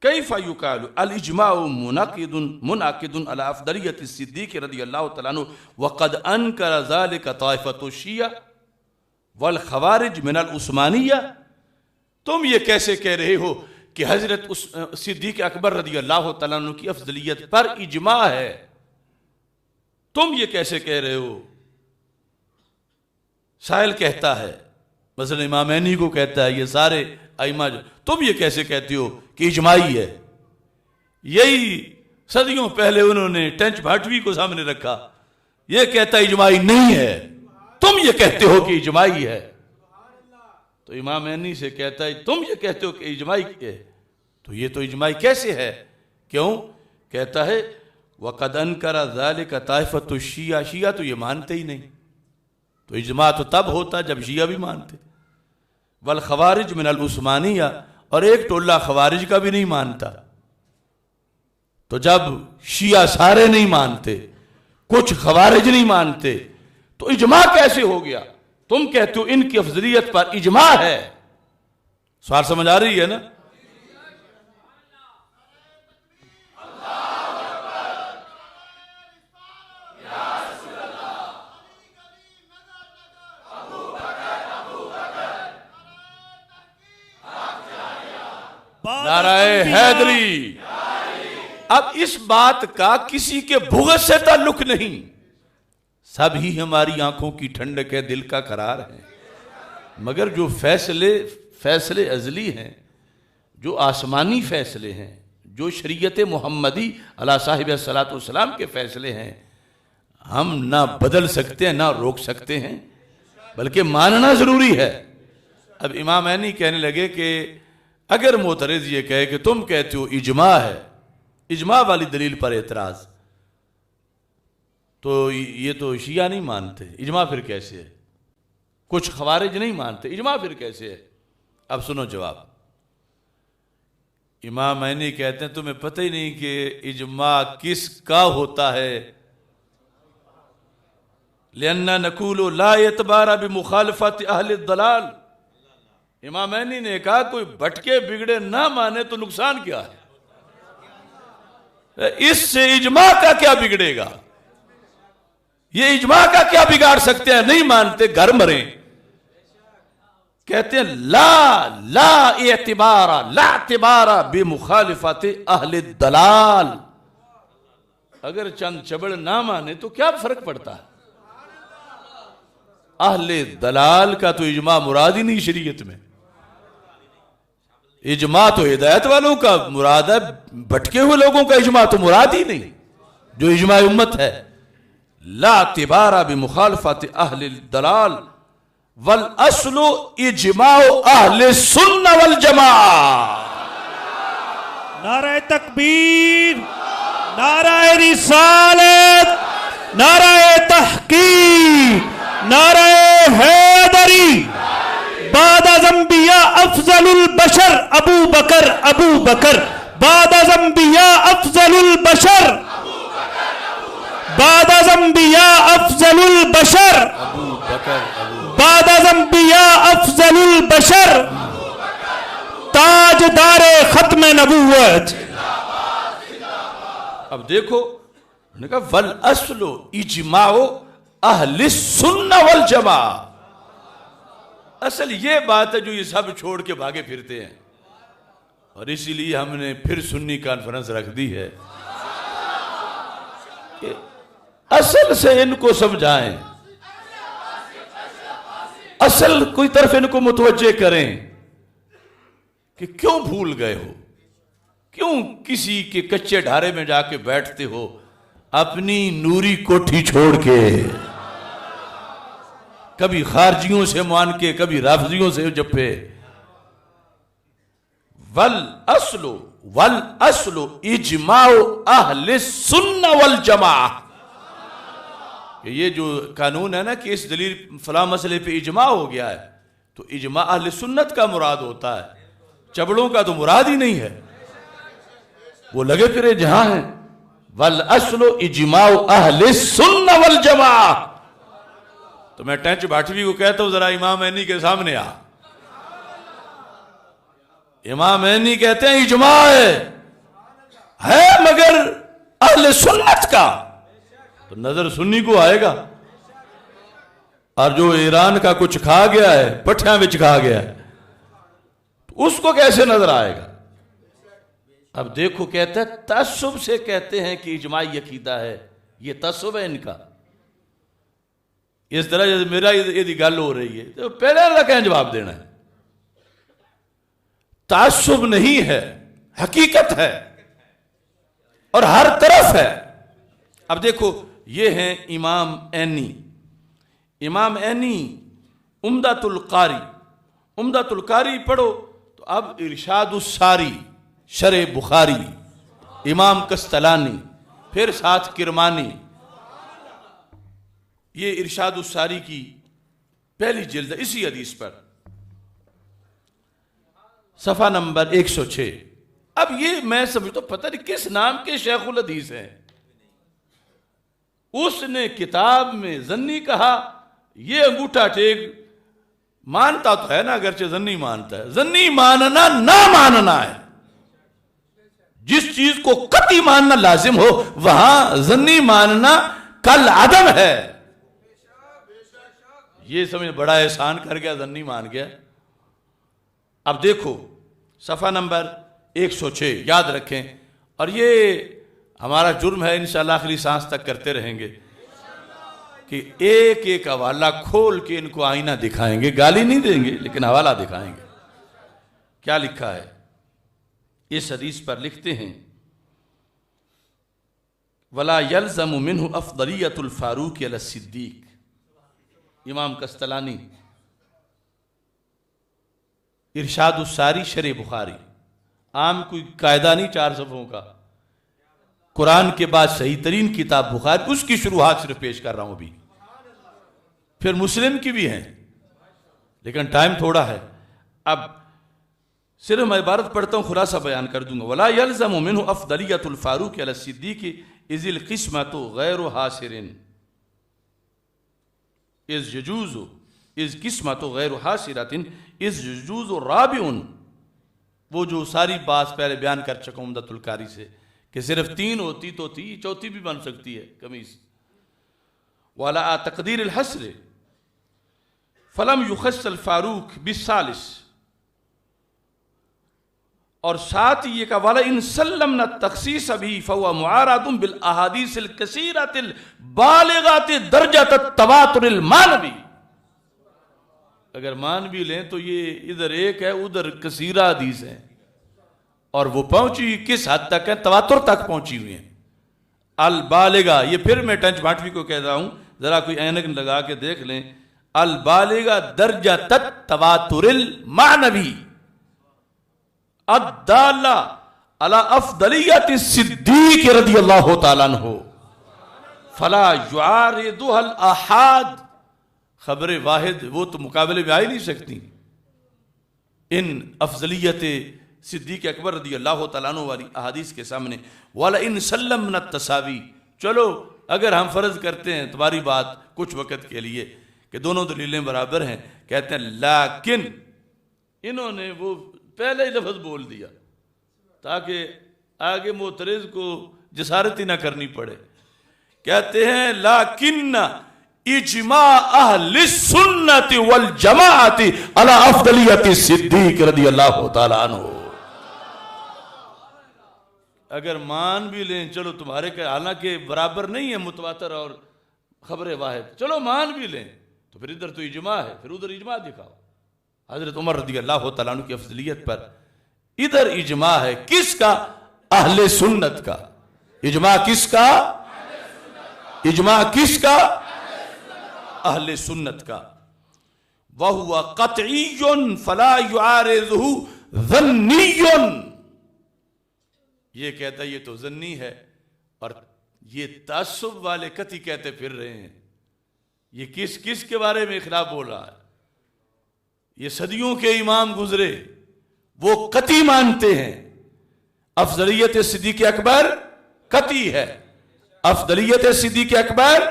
كيف يقال الاجماع منعقد على افضلية الصديق رضي الله تعالى عنه وقد انكر ذلك طائفة الشيعة والخوارج من العثمانية. تم یہ کیسے کہہ رہے ہو کہ حضرت صدیق اکبر رضی اللہ تعالیٰ عنہ کی افضلیت پر اجماع ہے؟ تم یہ کیسے کہہ رہے ہو؟ سائل کہتا ہے، مثلا امام عینی کو کہتا ہے، یہ سارے ائمہ، تم یہ کیسے کہتے ہو کہ اجماعی ہے؟ یہی صدیوں پہلے انہوں نے ٹینچ بھاٹوی کو سامنے رکھا، یہ کہتا اجماعی نہیں ہے، تم یہ کہتے ہو کہ اجماعی ہے. تو امام عینی سے کہتا ہے تم یہ کہتے ہو کہ اجماعی ہے، تو یہ تو اجماعی کیسے ہے؟ کیوں؟ کہتا ہے وَقَدْ أَنْكَرَ ذَلِكَ طَائِفَةُ الشِّيَعِ، شیعہ تو یہ مانتے ہی نہیں، تو اجماع تو تب ہوتا جب شیعہ بھی مانتے. والخوارج من العثمانیہ، اور ایک ٹولہ خوارج کا بھی نہیں مانتا. تو جب شیعہ سارے نہیں مانتے، کچھ خوارج نہیں مانتے، تو اجماع کیسے ہو گیا؟ تم کہتے ہو ان کی افضلیت پر اجماع ہے. سوال سمجھ آ رہی ہے نا؟ نعرہ حیدری. اب اس بات کا کسی کے بغض سے تعلق نہیں، سب ہی ہماری آنکھوں کی ٹھنڈک ہے، دل کا قرار ہے. مگر جو فیصلے ازلی ہیں، جو آسمانی فیصلے ہیں، جو شریعت محمدی علی صاحب الصلاۃ والسلام کے فیصلے ہیں، ہم نہ بدل سکتے ہیں نہ روک سکتے ہیں، بلکہ ماننا ضروری ہے. اب امام عینی کہنے لگے کہ اگر معترض یہ کہے کہ تم کہتے ہو اجماع ہے، اجماع والی دلیل پر اعتراض، تو یہ تو شیعہ نہیں مانتے، اجماع پھر کیسے ہے؟ کچھ خوارج نہیں مانتے، اجماع پھر کیسے ہے؟ اب سنو جواب. امام عینی کہتے ہیں تمہیں پتہ ہی نہیں کہ اجماع کس کا ہوتا ہے. لأننا نقول لا اعتبار بمخالفت اہل الضلال. امام عینی نے کہا کوئی بھٹکے بگڑے نہ مانے تو نقصان کیا ہے؟ اس سے اجماع کا کیا بگڑے گا؟ یہ اجماع کا کیا بگاڑ سکتے ہیں؟ نہیں مانتے گھر مریں. کہتے ہیں لا اعتبار بمخالفت اہل الضلال. اگر چند چبڑ نہ مانے تو کیا فرق پڑتا ہے؟ اہل دلال کا تو اجماع مراد ہی نہیں شریعت میں. اجماع تو ہدایت والوں کا مراد ہے، بھٹکے ہوئے لوگوں کا اجماع تو مراد ہی نہیں جو اجماع امت ہے. لا اعتبار بمخالفت اہل الدلال والاصل اجماع اہل السنہ والجماعہ. نعرہ تکبیر، نعرہ رسالت، نعرہ تحقیق، نعرہ حیدری. بعد از انبیاء افضل البشر ابو بکر. بعد از انبیاء افضل البشر. بعد از انبیاء افضل البشر. بعد از انبیاء افضل البشر. تاجدار ختم نبوت. اب دیکھو نے کہا والاصل اجماع اہل السنہ والجماعہ. اصل یہ بات ہے جو یہ سب چھوڑ کے بھاگے پھرتے ہیں، اور اسی لیے ہم نے پھر سنی کانفرنس رکھ دی ہے کہ اصل سے ان کو سمجھائیں، اصل کوئی طرف ان کو متوجہ کریں کہ کیوں بھول گئے ہو، کیوں کسی کے کچے ڈھارے میں جا کے بیٹھتے ہو اپنی نوری کوٹھی چھوڑ کے، کبھی خارجیوں سے مان کے کبھی رافضیوں سے جپے. والاصل اجماع اہل السنہ والجماعہ. کہ یہ جو قانون ہے نا کہ اس دلیل فلاں مسئلے پہ اجماع ہو گیا ہے، تو اجماع اہل سنت کا مراد ہوتا ہے، چبڑوں کا تو مراد ہی نہیں ہے، وہ لگے پھرے جہاں ہیں. والاصل اجماع اہل السنہ والجماعہ. تو میں ٹینچ بھاٹوی کو کہتا ہوں ذرا امام عینی کے سامنے آ. امام عینی کہتے ہیں اجماع ہے مگر اہل سنت کا، تو نظر سنی کو آئے گا، اور جو ایران کا کچھ کھا گیا ہے، پٹھیاں وچ کھا گیا ہے، اس کو کیسے نظر آئے گا؟ اب دیکھو کہتا ہے تعصب سے کہتے ہیں کہ اجماعی عقیدہ ہے، یہ تعصب ہے ان کا. اس طرح جیسے میرا یہ گل ہو رہی ہے تو پہلے اللہ کہیں جواب دینا ہے. تعصب نہیں ہے، حقیقت ہے. اور ہر طرف ہے۔ اب دیکھو یہ ہیں امام عینی، امام عینی عمدۃ القاری، عمدۃ القاری پڑھو تو اب ارشاد الساری شرح بخاری، امام قسطلانی، پھر ساتھ کرمانی، یہ ارشاد الساری کی پہلی جلد ہے اسی حدیث پر، صفحہ نمبر 106۔ اب یہ میں سمجھتا ہوں پتہ نہیں کس نام کے شیخ الحدیث ہیں، اس نے کتاب میں ظنی کہا، یہ انگوٹھا ٹیک مانتا تو ہے نا، اگرچہ ظنی مانتا ہے، ظنی ماننا نہ ماننا ہے، جس چیز کو قطعی ماننا لازم ہو وہاں ظنی ماننا کل عدم ہے۔ یہ سمجھ بڑا احسان کر گیا، ظنی مان گیا۔ اب دیکھو صفحہ نمبر 106 یاد رکھیں، اور یہ ہمارا جرم ہے انشاءاللہ آخری سانس تک کرتے رہیں گے کہ ایک ایک حوالہ کھول کے ان کو آئینہ دکھائیں گے، گالی نہیں دیں گے لیکن حوالہ دکھائیں گے۔ کیا لکھا ہے اس حدیث پر؟ لکھتے ہیں وَلَا يَلْزَمُ مِنْهُ أَفْضَلِيَّةُ الْفَارُوقِ عَلَى الصِّدِّيقِ، امام قسطلانی، ارشاد الساری شرح بخاری، عام کوئی قاعدہ نہیں 4 صفحوں کا، قرآن کے بعد صحیح ترین کتاب بخاری، اس کی شروحات صرف پیش کر رہا ہوں ابھی، پھر مسلم کی بھی ہیں لیکن ٹائم تھوڑا ہے، اب صرف میں عبارت پڑھتا ہوں، خلاصہ بیان کر دوں گا۔ وَلَا يَلْزَمُ مِنْهُ أَفْضَلِيَّةُ الْفَارُوقِ عَلَى الصِّدِّيقِ إِذِ الْقِسْمَةُ غَيْرُ حَاصِرٍ، إِذْ يَجُوزُ إِذْ قِسْمَةُ غَيْرُ حَاصِرَةٍ إِذْ يَجُوزُ رَابِعٌ، وہ جو ساری بات پہلے بیان کر چکا ہوں عمدۃ القاری سے کہ صرف 3 ہوتی تو تھی، چوتھی بھی بن سکتی ہے قمیص۔ وَعَلَىٰ تَقْدِيرِ الْحَسْرِ فَلَمْ يُخَصَّ الْفَارُوقِ بِالثَّالِثِ، اور ساتھ یہ کہ وَلَئِنْ سَلَّمْنَا التَّخْصِيصَ بِهِ فَهُوَ مُعَارَضٌ بِالْأَحَادِيثِ الْكَثِيرَةِ الْبَالِغَةِ دَرْجَةَ التَّوَاتُرِ الْمَانَوِي، اگر مان بھی لیں تو یہ ادھر ایک ہے ادھر کثیرہ حدیث ہیں، اور وہ پہنچی کس حد تک ہے؟ تواتر تک پہنچی ہوئی ہیں۔ البالغہ، یہ پھر میں ٹنچ بھاٹوی کو کہتا ہوں، ذرا کوئی اینک لگا کے دیکھ لیں، البالغہ درجۃ التواتر المعنوی الدالہ علی افضلیت الصدیق رضی اللہ تعالیٰ عنہ فلا یعارضها الاحاد، خبر واحد وہ تو مقابلے میں آ ہی نہیں سکتی ان افضلیت صدیق اکبر رضی اللہ تعالیٰ عنہ والی احادیث کے سامنے۔ وَلَئِنْ سَلَّمْنَا التَّسَاوِي، چلو اگر ہم فرض کرتے ہیں تمہاری بات کچھ وقت کے لیے کہ دونوں دلیلیں برابر ہیں، کہتے ہیں لیکن انہوں نے وہ پہلے ہی لفظ بول دیا تاکہ آگے معترض کو جسارت ہی نہ کرنی پڑے، کہتے ہیں لیکن اجماع اہل السنت والجماعت علی افضلیت الصدیق رضی اللہ تعالیٰ عنہ۔ اگر مان بھی لیں چلو تمہارے کہ حالانکہ برابر نہیں ہے متواتر اور خبر واحد، چلو مان بھی لیں تو پھر ادھر تو اجماع ہے، پھر ادھر اجماع دکھاؤ۔ حضرت عمر رضی اللہ تعالیٰ عنہ کی افضلیت پر ادھر اجماع ہے، کس کا؟ اہل سنت کا۔ اجماع کس کا؟ اجماع کس کا؟ اہل سنت کا۔ وَهُوَ قَطْعِيٌّ فَلَا يُعَارِضُهُ ظَنِّيٌّ، یہ کہتا ہے یہ تو ظنی ہے، اور یہ تعصب والے قطعی کہتے پھر رہے ہیں۔ یہ کس کے بارے میں خلاف بول رہا ہے؟ یہ صدیوں کے امام گزرے، وہ قطعی مانتے ہیں افضلیت صدیق اکبر قطعی ہے، افضلیت صدیق اکبر،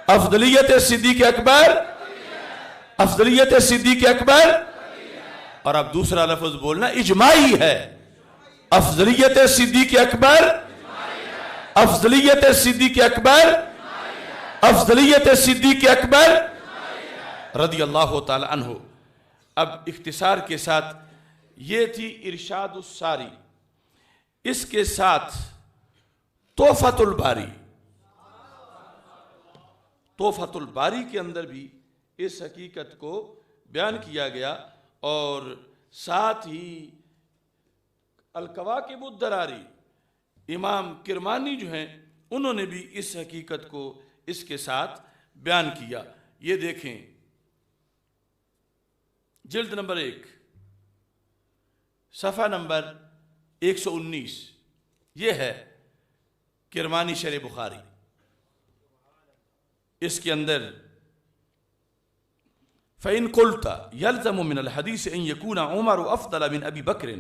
افضلیت صدیق اکبر، افضلیت صدیق اکبر، اور اب دوسرا لفظ بولنا اجماعی ہے، افضلیت صدیق اکبر، افضلیت صدیق اکبر، افضلیت صدیق اکبر رضی اللہ تعالی عنہ۔ اب اختصار کے ساتھ یہ تھی ارشاد الساری، اس کے ساتھ تحفۃ الباری، تحفۃ الباری کے اندر بھی اس حقیقت کو بیان کیا گیا، اور ساتھ ہی الکواکب الدراری امام کرمانی جو ہیں انہوں نے بھی اس حقیقت کو اس کے ساتھ بیان کیا. یہ دیکھیں جلد نمبر 1 صفحہ نمبر 119، یہ ہے کرمانی شرح بخاری. اس کے اندر فَإِن قُلْتَ يَلْزَمُ مِنَ الْحَدِيثِ أَن يَكُونَ عُمَرُ أَفْضَلَ مِنْ أَبِي بَكْرٍ،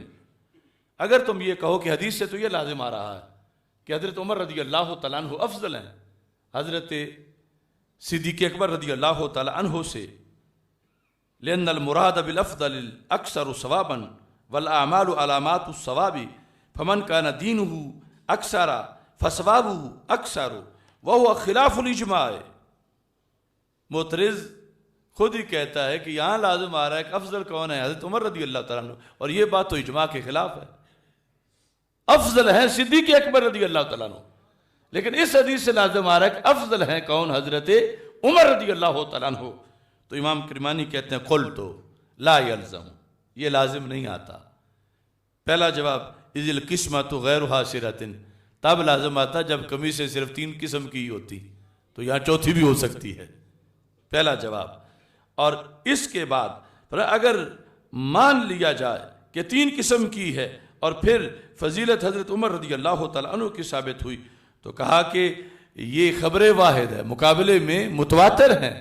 اگر تم یہ کہو کہ حدیث سے تو یہ لازم آ رہا ہے کہ حضرت عمر رضی اللہ تعالیٰ عنہ افضل ہیں حضرت صدیق اکبر رضی اللہ تعالیٰ عنہ سے، لأن المراد بالافضل الاکثر ثوابا والاعمال علامات الثواب فمن كان دینه اکثر فثوابه اکثر وهو خلاف الاجماع. معترض خود ہی کہتا ہے کہ یہاں لازم آ رہا ہے کہ افضل کون ہے؟ حضرت عمر رضی اللہ تعالیٰ عنہ، اور یہ بات تو اجماع کے خلاف ہے. افضل ہیں صدیق اکبر رضی اللہ تعالیٰ عنہ، لیکن اس حدیث سے لازم آ رہا ہے کہ افضل ہیں کون؟ حضرت عمر رضی اللہ تعالیٰ عنہ. تو امام کرمانی کہتے ہیں قلت لا یلزم، یہ لازم نہیں آتا. پہلا جواب اذ القسمۃ غیر حاصرۃ، تب لازم آتا جب قمیصیں صرف 3 قسم کی ہی ہوتی، تو یہاں چوتھی بھی ہو سکتی ہے. پہلا جواب. اور اس کے بعد اگر مان لیا جائے کہ 3 قسم کی ہے اور پھر فضیلت حضرت عمر رضی اللہ تعالیٰ عنہ کی ثابت ہوئی، تو کہا کہ یہ خبر واحد ہے، مقابلے میں متواتر ہیں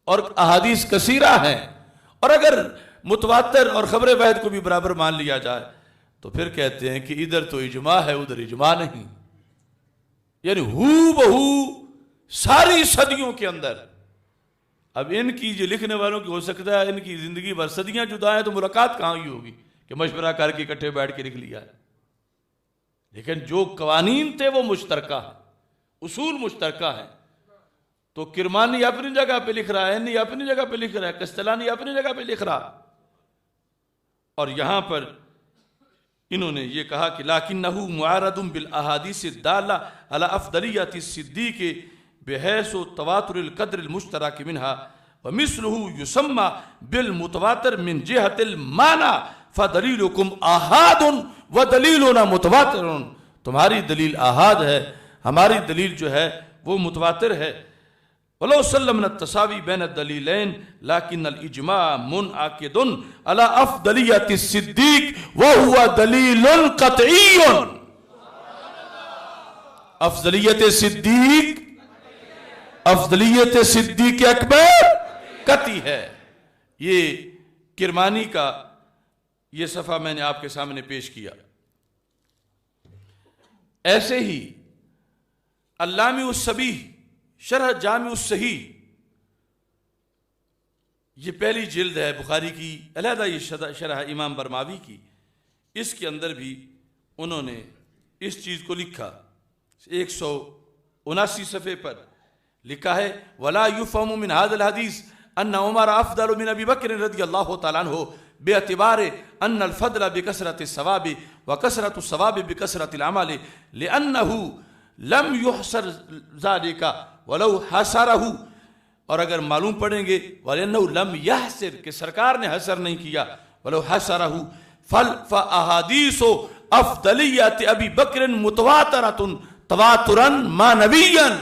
اور احادیث کثیرہ ہیں. اور اگر متواتر اور خبر واحد کو بھی برابر مان لیا جائے تو پھر کہتے ہیں کہ ادھر تو اجماع ہے ادھر اجماع نہیں. یعنی ہو بہو ساری صدیوں کے اندر. اب ان کی جو لکھنے والوں کی ہو سکتا ہے ان کی زندگی بھر صدیاں جدا ہیں تو ملاقات کہاں ہی ہوگی کہ مشورہ کر کے اکٹھے بیٹھ کے لکھ لیا ہے. لیکن جو قوانین تھے وہ مشترکہ ہیں، اصول مشترکہ ہیں. تو کرمانی اپنی جگہ پہ لکھ رہا ہے، انی اپنی جگہ پہ لکھ رہا ہے، کستلانی اپنی جگہ پہ لکھ رہا. اور یہاں پر انہوں نے یہ کہا کہ لَكِنَّهُ مُعَارَضٌ بِالْأَحَادِيثِ الدَّالَّةِ عَلَى أَفْضَلِيَّةِ الصِّدِّيقِ بحيث تواتر القدر المشترك منها ومثله يسمى بالمتواتر من جهة المعنى فدليلكم آحاد ودليلنا متواتر. تمہاری دلیل آحاد ہے، ہماری دلیل جو ہے وہ متواتر ہے. ولو سلمنا التساوي بين الدليلين لكن الإجماع منعقد على أفضلية الصديق وهو دليل قطعي. افضلیت صدیق، افضلیت صدیق اکبر قطعی ہے. یہ کرمانی کا یہ صفحہ میں نے آپ کے سامنے پیش کیا. ایسے ہی علامہ الصبیح شرح جامع الصحیح، یہ پہلی جلد ہے بخاری کی، علیحدہ یہ شرح امام برماوی کی. اس کے اندر بھی انہوں نے اس چیز کو لکھا. 179 صفحے پر لکھا ہے وَلَا يُفْهَمُ مِنْ هَذَا الْحَدِيثِ أَنَّ عُمَرَ أَفْضَلُ مِنْ أَبِي بَكْرٍ رضی اللہ تعالیٰ عنہ بِاعْتِبَارِ أَنَّ الْفَضْلَ بِكَثْرَةِ الثَّوَابِ وَكَثْرَةُ الثَّوَابِ بِكَثْرَةِ الْعَمَلِ لِأَنَّهُ لَمْ يُحْصَرْ ذَلِكَ وَلَوْ حَصَرَهُ. اور اگر معلوم پڑھیں گے وَلِأَنَّهُ لَمْ يَحْصِرْ کہ سرکار نے حصر نہیں کیا، وَلَوْ حَصَرَهُ فَأَحَادِيثُ أَفْضَلِيَّةِ أَبِي بَكْرٍ مُتَوَاتِرَةٌ تواتراً معنویاً.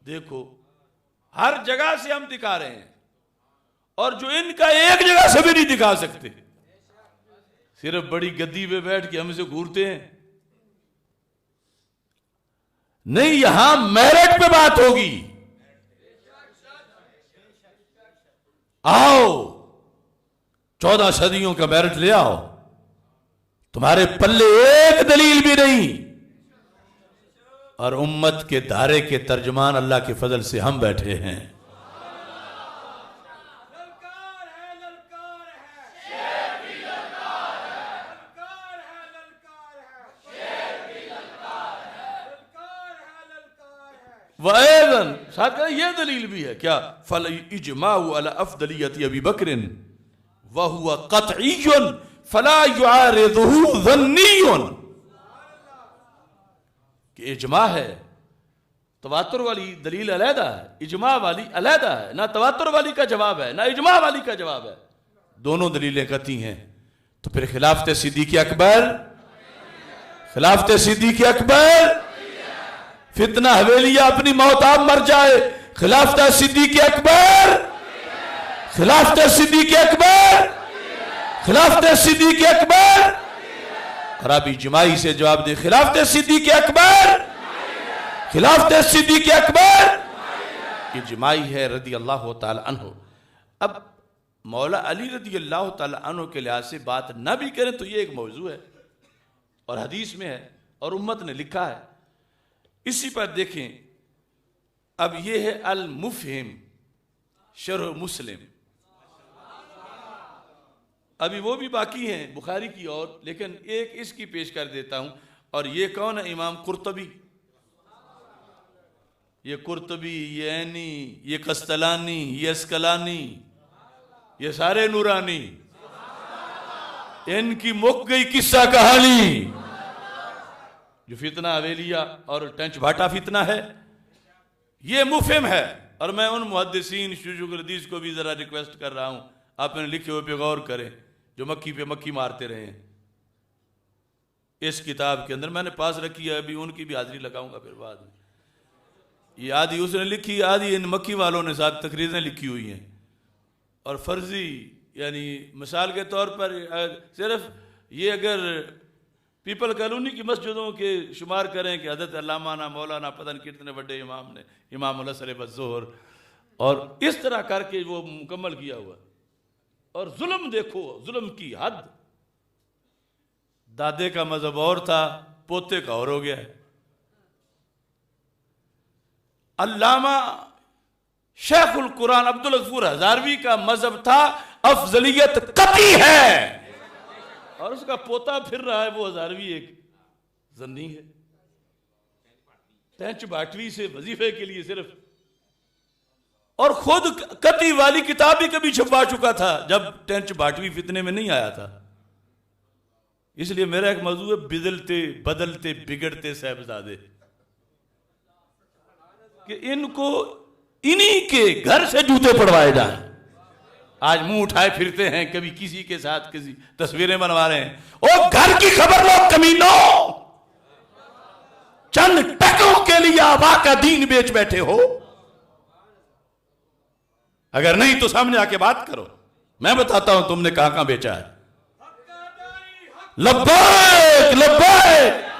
دیکھو ہر جگہ سے ہم دکھا رہے ہیں اور جو ان کا ایک جگہ سے بھی نہیں دکھا سکتے، صرف بڑی گدی پہ بیٹھ کے ہم سے گھورتے ہیں. نہیں، یہاں میرٹ پہ بات ہوگی. آؤ 14 صدیوں کا میرٹ لے آؤ، تمہارے پلے ایک دلیل بھی نہیں. اور امت کے دھارے کے ترجمان اللہ کے فضل سے ہم بیٹھے ہیں. وَأَيْضًا ساتھ کہا یہ دلیل بھی ہے کیا فَالْإِجْمَاعُ عَلَى أَفْضَلِيَّةِ أَبِي بَكْرٍ وَهُوَ قَطْعِيٌّ فَلَا يُعَارِضُهُ ظَنِّيٌّ. کہ اجماع ہے، تواتر والی دلیل علیحدہ ہے، اجماع والی علیحدہ ہے. نہ تواتر والی کا جواب ہے نہ اجماع والی کا جواب ہے، دونوں دلیلیں قطعی ہیں. تو پھر خلافت صدیق اکبر، خلافت صدیق اکبر، فتنہ حویلیہ اپنی موت آپ مر جائے، خلافت صدیق اکبر، خلافت صدیق اکبر، خلافت صدیق اکبر۔ اور آپ اجماعی سے جواب دیں، خلافت صدیق اکبر، خلافت صدیق اکبر۔ اجماعی ہے رضی اللہ تعالی عنہ۔ اب مولا علی رضی اللہ تعالی عنہ کے لحاظ سے بات نہ بھی کریں تو یہ ایک موضوع ہے اور حدیث میں ہے اور امت نے لکھا ہے۔ اسی پر دیکھیں، اب یہ ہے المفہم شرح مسلم، ابھی وہ بھی باقی ہیں بخاری کی اور، لیکن ایک اس کی پیش کر دیتا ہوں۔ اور یہ کون ہے؟ امام قرطبی۔ یہ قرطبی، یہ عینی، یہ قسطلانی، یہ اسقلانی، یہ سارے نورانی، ان کی مک گئی قصہ کہانی۔ جو فتنہ حویلیہ اور ٹنچ بھاٹا فتنہ ہے یہ مفہم ہے۔ اور میں ان محدثین شیوخ الحدیث کو بھی ذرا ریکویسٹ کر رہا ہوں، آپ نے لکھے ہوئے پہ غور کریں، جو مکی پہ مکی مارتے رہے ہیں اس کتاب کے اندر۔ میں نے پاس رکھی ہے، ابھی ان کی بھی حاضری لگاؤں گا پھر بعد میں۔ یہ آدھی اس نے لکھی، آدھی ان مکی والوں نے ساتھ تقریریں لکھی ہوئی ہیں۔ اور فرضی یعنی مثال کے طور پر صرف یہ اگر پیپل کالونی کی مسجدوں کے شمار کریں کہ حضرت علامہ مولانا پتہ نہیں کتنے بڑے امام نے امام العصر والظہر، اور اس طرح کر کے وہ مکمل کیا ہوا۔ اور ظلم دیکھو، ظلم کی حد، دادے کا مذہب اور تھا، پوتے کا اور ہو گیا ہے۔ علامہ شیخ القرآن عبدالغفور ہزاروی کا مذہب تھا افضلیت قطعی ہے، اور اس کا پوتا پھر رہا ہے وہ ہزاروی ایک زنی ہے، ٹینچ باٹوی سے وظیفے کے لیے صرف، اور خود قطعی والی کتاب بھی کبھی چھپا چکا تھا جب ٹینچ باٹوی فتنے میں نہیں آیا تھا۔ اس لیے میرا ایک موضوع ہے بدلتے بدلتے بگڑتے صاحبزادے، کہ ان کو انہی کے گھر سے جوتے پڑوائے جائیں۔ آج منہ اٹھائے پھرتے ہیں، کبھی کسی کے ساتھ کسی تصویریں بنوا رہے ہیں۔ او گھر کی خبر لو کمینوں، چند ٹکوں کے لیے آبا کا دین بیچ بیٹھے ہو۔ اگر نہیں تو سامنے آ کے بات کرو، میں بتاتا ہوں تم نے کہاں کہاں بیچا ہے۔ لبیک لبیک،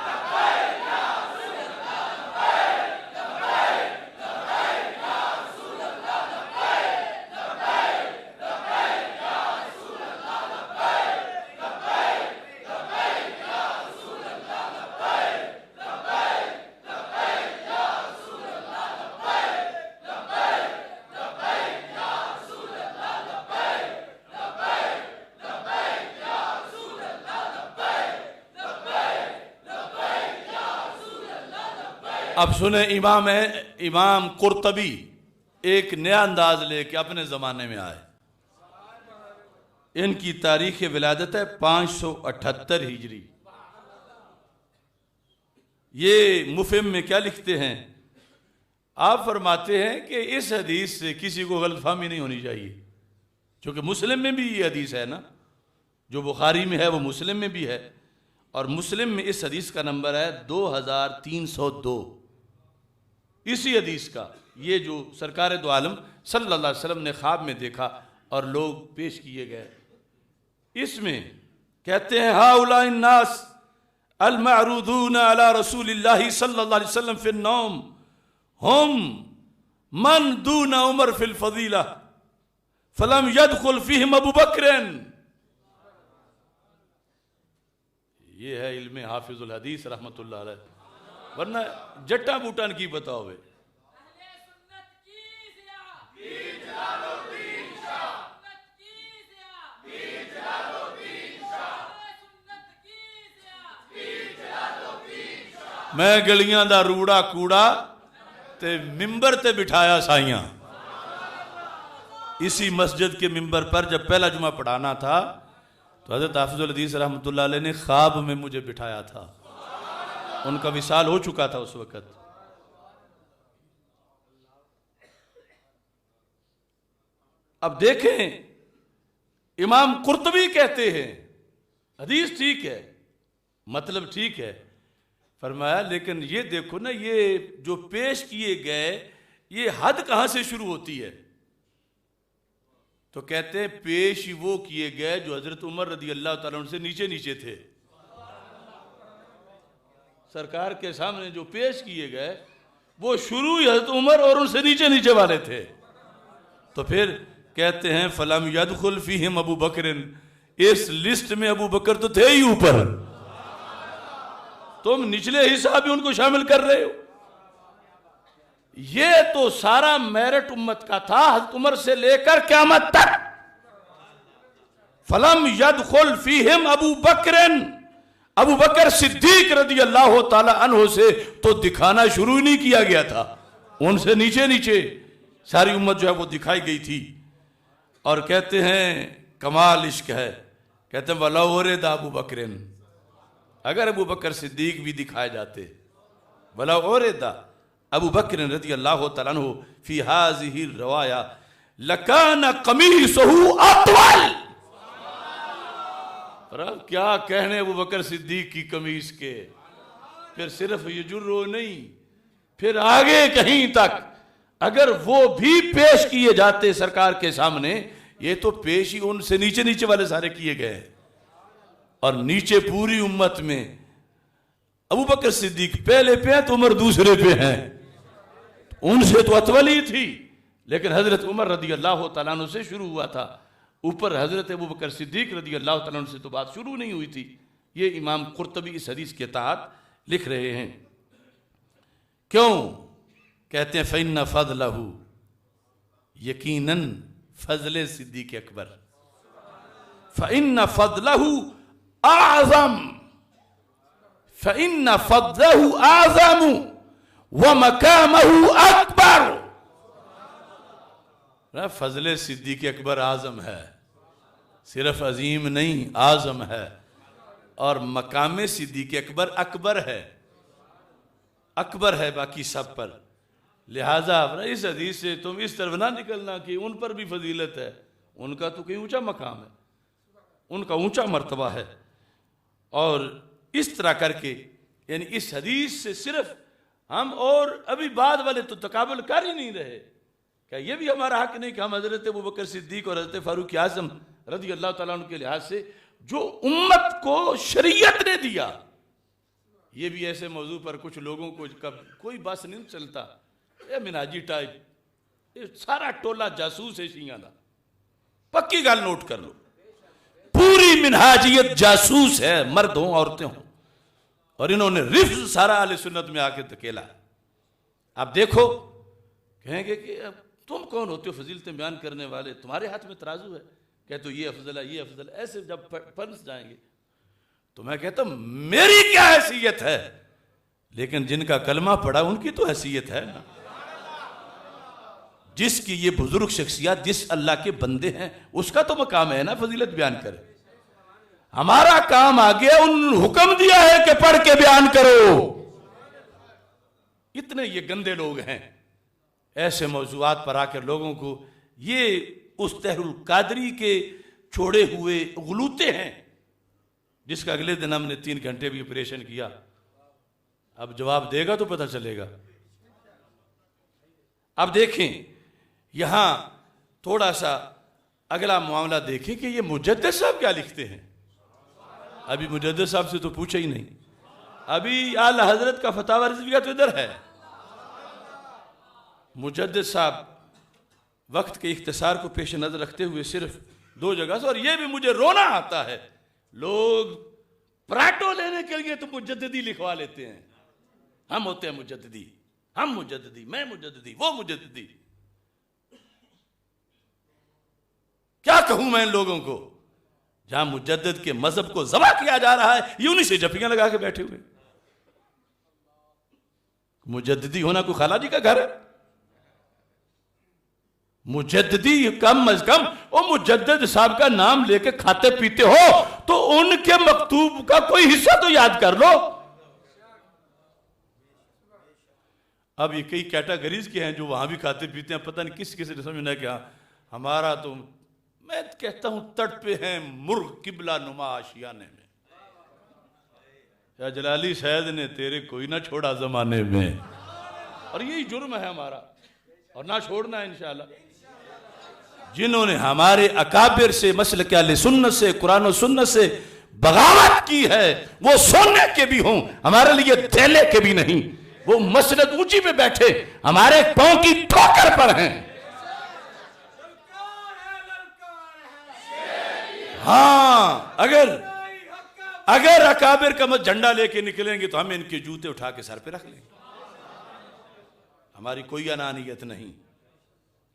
اب سنیں، امام قرطبی ایک نیا انداز لے کے اپنے زمانے میں آئے۔ ان کی تاریخ ولادت ہے 578 ہجری۔ یہ مفہم میں کیا لکھتے ہیں؟ آپ فرماتے ہیں کہ اس حدیث سے کسی کو غلط فہمی نہیں ہونی چاہیے، چونکہ مسلم میں بھی یہ حدیث ہے نا، جو بخاری میں ہے وہ مسلم میں بھی ہے، اور مسلم میں اس حدیث کا نمبر ہے 2302۔ اسی حدیث کا یہ جو سرکار دو عالم صلی اللہ علیہ وسلم نے خواب میں دیکھا اور لوگ پیش کیے گئے، اس میں کہتے ہیں ہؤلاء الناس المعروضون علی رسول اللہ صلی اللہ علیہ وسلم فی النوم ہم من دون عمر فی الفضیلہ فلم يدخل فیہم ابو بکر۔ یہ ہے علم حافظ الحدیث رحمت اللہ علیہ، ورنہ جٹا بوٹان کی بتاؤ بے۔ میں گلیاں دا روڑا کوڑا تے ممبر تے بٹھایا سائیاں۔ اسی مسجد کے ممبر پر جب پہلا جمعہ پڑھانا تھا تو حضرت حافظ الحدیث رحمت اللہ علیہ نے خواب میں مجھے بٹھایا تھا، ان کا وصال ہو چکا تھا اس وقت۔ اب دیکھیں، امام قرطبی کہتے ہیں حدیث ٹھیک ہے، مطلب ٹھیک ہے، فرمایا لیکن یہ دیکھو نا، یہ جو پیش کیے گئے یہ حد کہاں سے شروع ہوتی ہے؟ تو کہتے ہیں پیش وہ کیے گئے جو حضرت عمر رضی اللہ تعالیٰ عنہ سے نیچے نیچے تھے. سرکار کے سامنے جو پیش کیے گئے وہ شروع حضرت عمر اور ان سے نیچے نیچے والے تھے. تو پھر کہتے ہیں فَلَمْ يَدْخُلْ فِيهِمْ ابو بکر، اس لسٹ میں ابو بکر تو تھے ہی اوپر، تم نچلے حصہ بھی ان کو شامل کر رہے ہو. یہ تو سارا میرٹ امت کا تھا حضرت عمر سے لے کر قیامت تک. فَلَمْ يَدْخُلْ فِيهِمْ ابو بکر، ابو بکر صدیق رضی اللہ تعالی عنہ سے تو دکھانا شروع نہیں کیا گیا تھا، ان سے نیچے نیچے ساری امت جو ہے وہ دکھائی گئی تھی. اور کہتے ہیں کمال عشق ہے، کہتے ہیں وَلَوْ وَرِدَ ابو بکر، اگر ابو بکر صدیق بھی دکھائے جاتے، وَلَوْ وَرِدَ ابو بکر رضی اللہ تعالیٰ عنہ فی هذه الرواية لَكَانَ قَمِيصُهُ أَطْوَلَ. پر اب کیا کہنے ابو بکر صدیق کی قمیص کے، پھر صرف یجرو نہیں، پھر آگے کہیں تک اگر وہ بھی پیش کیے جاتے سرکار کے سامنے، یہ تو پیش ہی ان سے نیچے نیچے والے سارے کیے گئے، اور نیچے پوری امت میں ابو بکر صدیق پہلے پہ ہیں تو عمر دوسرے پہ ہیں، ان سے تو اطول ہی تھی، لیکن حضرت عمر رضی اللہ تعالیٰ عنہ سے شروع ہوا تھا، اوپر حضرت ابو بکر صدیق رضی اللہ تعالیٰ عنہ سے تو بات شروع نہیں ہوئی تھی. یہ امام قرطبی اس حدیث کے تحت لکھ رہے ہیں. کیوں؟ کہتے ہیں فَإِنَّ فَضْلَهُ، یقیناً فضل صدیق اکبر، فَإِنَّ فَضْلَهُ أَعْظَمُ، فَإِنَّ فَضْلَهُ أَعْظَمُ وَمَقَامَهُ أَكْبَرُ. فضل صدیق اکبر اعظم ہے، صرف عظیم نہیں اعظم ہے، اور مقام صدیق اکبر اکبر ہے، اکبر ہے باقی سب پر. لہٰذا اس حدیث سے تم اس طرف نہ نکلنا کہ ان پر بھی فضیلت ہے، ان کا تو کہیں اونچا مقام ہے، ان کا اونچا مرتبہ ہے. اور اس طرح کر کے یعنی اس حدیث سے صرف ہم اور ابھی بعد والے تو تقابل کر ہی نہیں رہے، کہ یہ بھی ہمارا حق نہیں کہ ہم حضرت ابو بکر صدیق اور حضرت فاروق اعظم رضی اللہ تعالیٰ عنہ کے لحاظ سے جو امت کو شریعت نے دیا. یہ بھی ایسے موضوع پر کچھ لوگوں کو کوئی بس نہیں چلتا، یہ مناجی ٹائپ، یہ سارا ٹولہ جاسوس ہے شیعہ دا. پکی گل نوٹ کر لو، پوری منہاجیت جاسوس ہے، مرد ہوں عورتیں ہوں، اور انہوں نے رفض سارا اہل سنت میں آ کے دھکیلا. آپ دیکھو، کہیں گے کہ اب تم کون ہوتے ہو فضیلتیں بیان کرنے والے، تمہارے ہاتھ میں ترازو ہے، کہتے ہو یہ افضل ہے یہ افضل ہے. ایسے جب پھنس جائیں گے تو میں کہتا ہوں میری کیا حیثیت ہے، لیکن جن کا کلمہ پڑھا ان کی تو حیثیت ہے نا. جس کی یہ بزرگ شخصیات جس اللہ کے بندے ہیں اس کا تو مقام ہے نا فضیلت بیان کرے. ہمارا کام آگے ان حکم دیا ہے کہ پڑھ کے بیان کرو. اتنے یہ گندے لوگ ہیں ایسے موضوعات پر آ کر لوگوں کو، یہ اس طاہر القادری کے چھوڑے ہوئے غلوطے ہیں جس کا اگلے دن ہم نے 3 گھنٹے بھی آپریشن کیا. اب جواب دے گا تو پتہ چلے گا. اب دیکھیں یہاں تھوڑا سا اگلا معاملہ دیکھیں کہ یہ مجدد صاحب کیا لکھتے ہیں. ابھی مجدد صاحب سے تو پوچھا ہی نہیں، ابھی اعلی حضرت کا فتاوی رضویہ تو ادھر ہے. مجدد صاحب وقت کے اختصار کو پیش نظر رکھتے ہوئے صرف 2 جگہ سے، اور یہ بھی مجھے رونا آتا ہے، لوگ پراٹو لینے کے لیے تو مجددی لکھوا لیتے ہیں. ہم ہوتے ہیں مجددی، ہم مجددی، میں مجددی، وہ مجددی. کیا کہوں میں ان لوگوں کو؟ جہاں مجدد کے مذہب کو ذبح کیا جا رہا ہے یہ انہی سے جپیاں لگا کے بیٹھے ہوئے. مجددی ہونا کوئی خالہ جی کا گھر ہے؟ مجددی کم از کم وہ مجدد صاحب کا نام لے کے کھاتے پیتے ہو تو ان کے مکتوب کا کوئی حصہ تو یاد کر لو. اب یہ کئی کیٹاگریز کے ہیں جو وہاں بھی کھاتے پیتے ہیں، پتہ نہیں کس کس نے سمجھنا کیا. ہمارا تو میں کہتا ہوں تڑ پہ ہیں مرغ قبلہ نما آشیانے میں. یا جلالی سید نے تیرے کوئی نہ چھوڑا زمانے میں. اور یہی جرم ہے ہمارا، اور نہ چھوڑنا ہے انشاءاللہ. جنہوں نے ہمارے اکابر سے، مسلک اہل سنت سے، قرآن و سنت سے بغاوت کی ہے، وہ سونے کے بھی ہوں، ہمارے لیے تیلے کے بھی نہیں. وہ مسجد اونچی پہ بیٹھے ہمارے پاؤں کی ٹھوکر پر ہیں. ہاں اگر اکابر کا جھنڈا لے کے نکلیں گے تو ہم ان کے جوتے اٹھا کے سر پہ رکھ لیں گے. ہماری کوئی انانیت نہیں،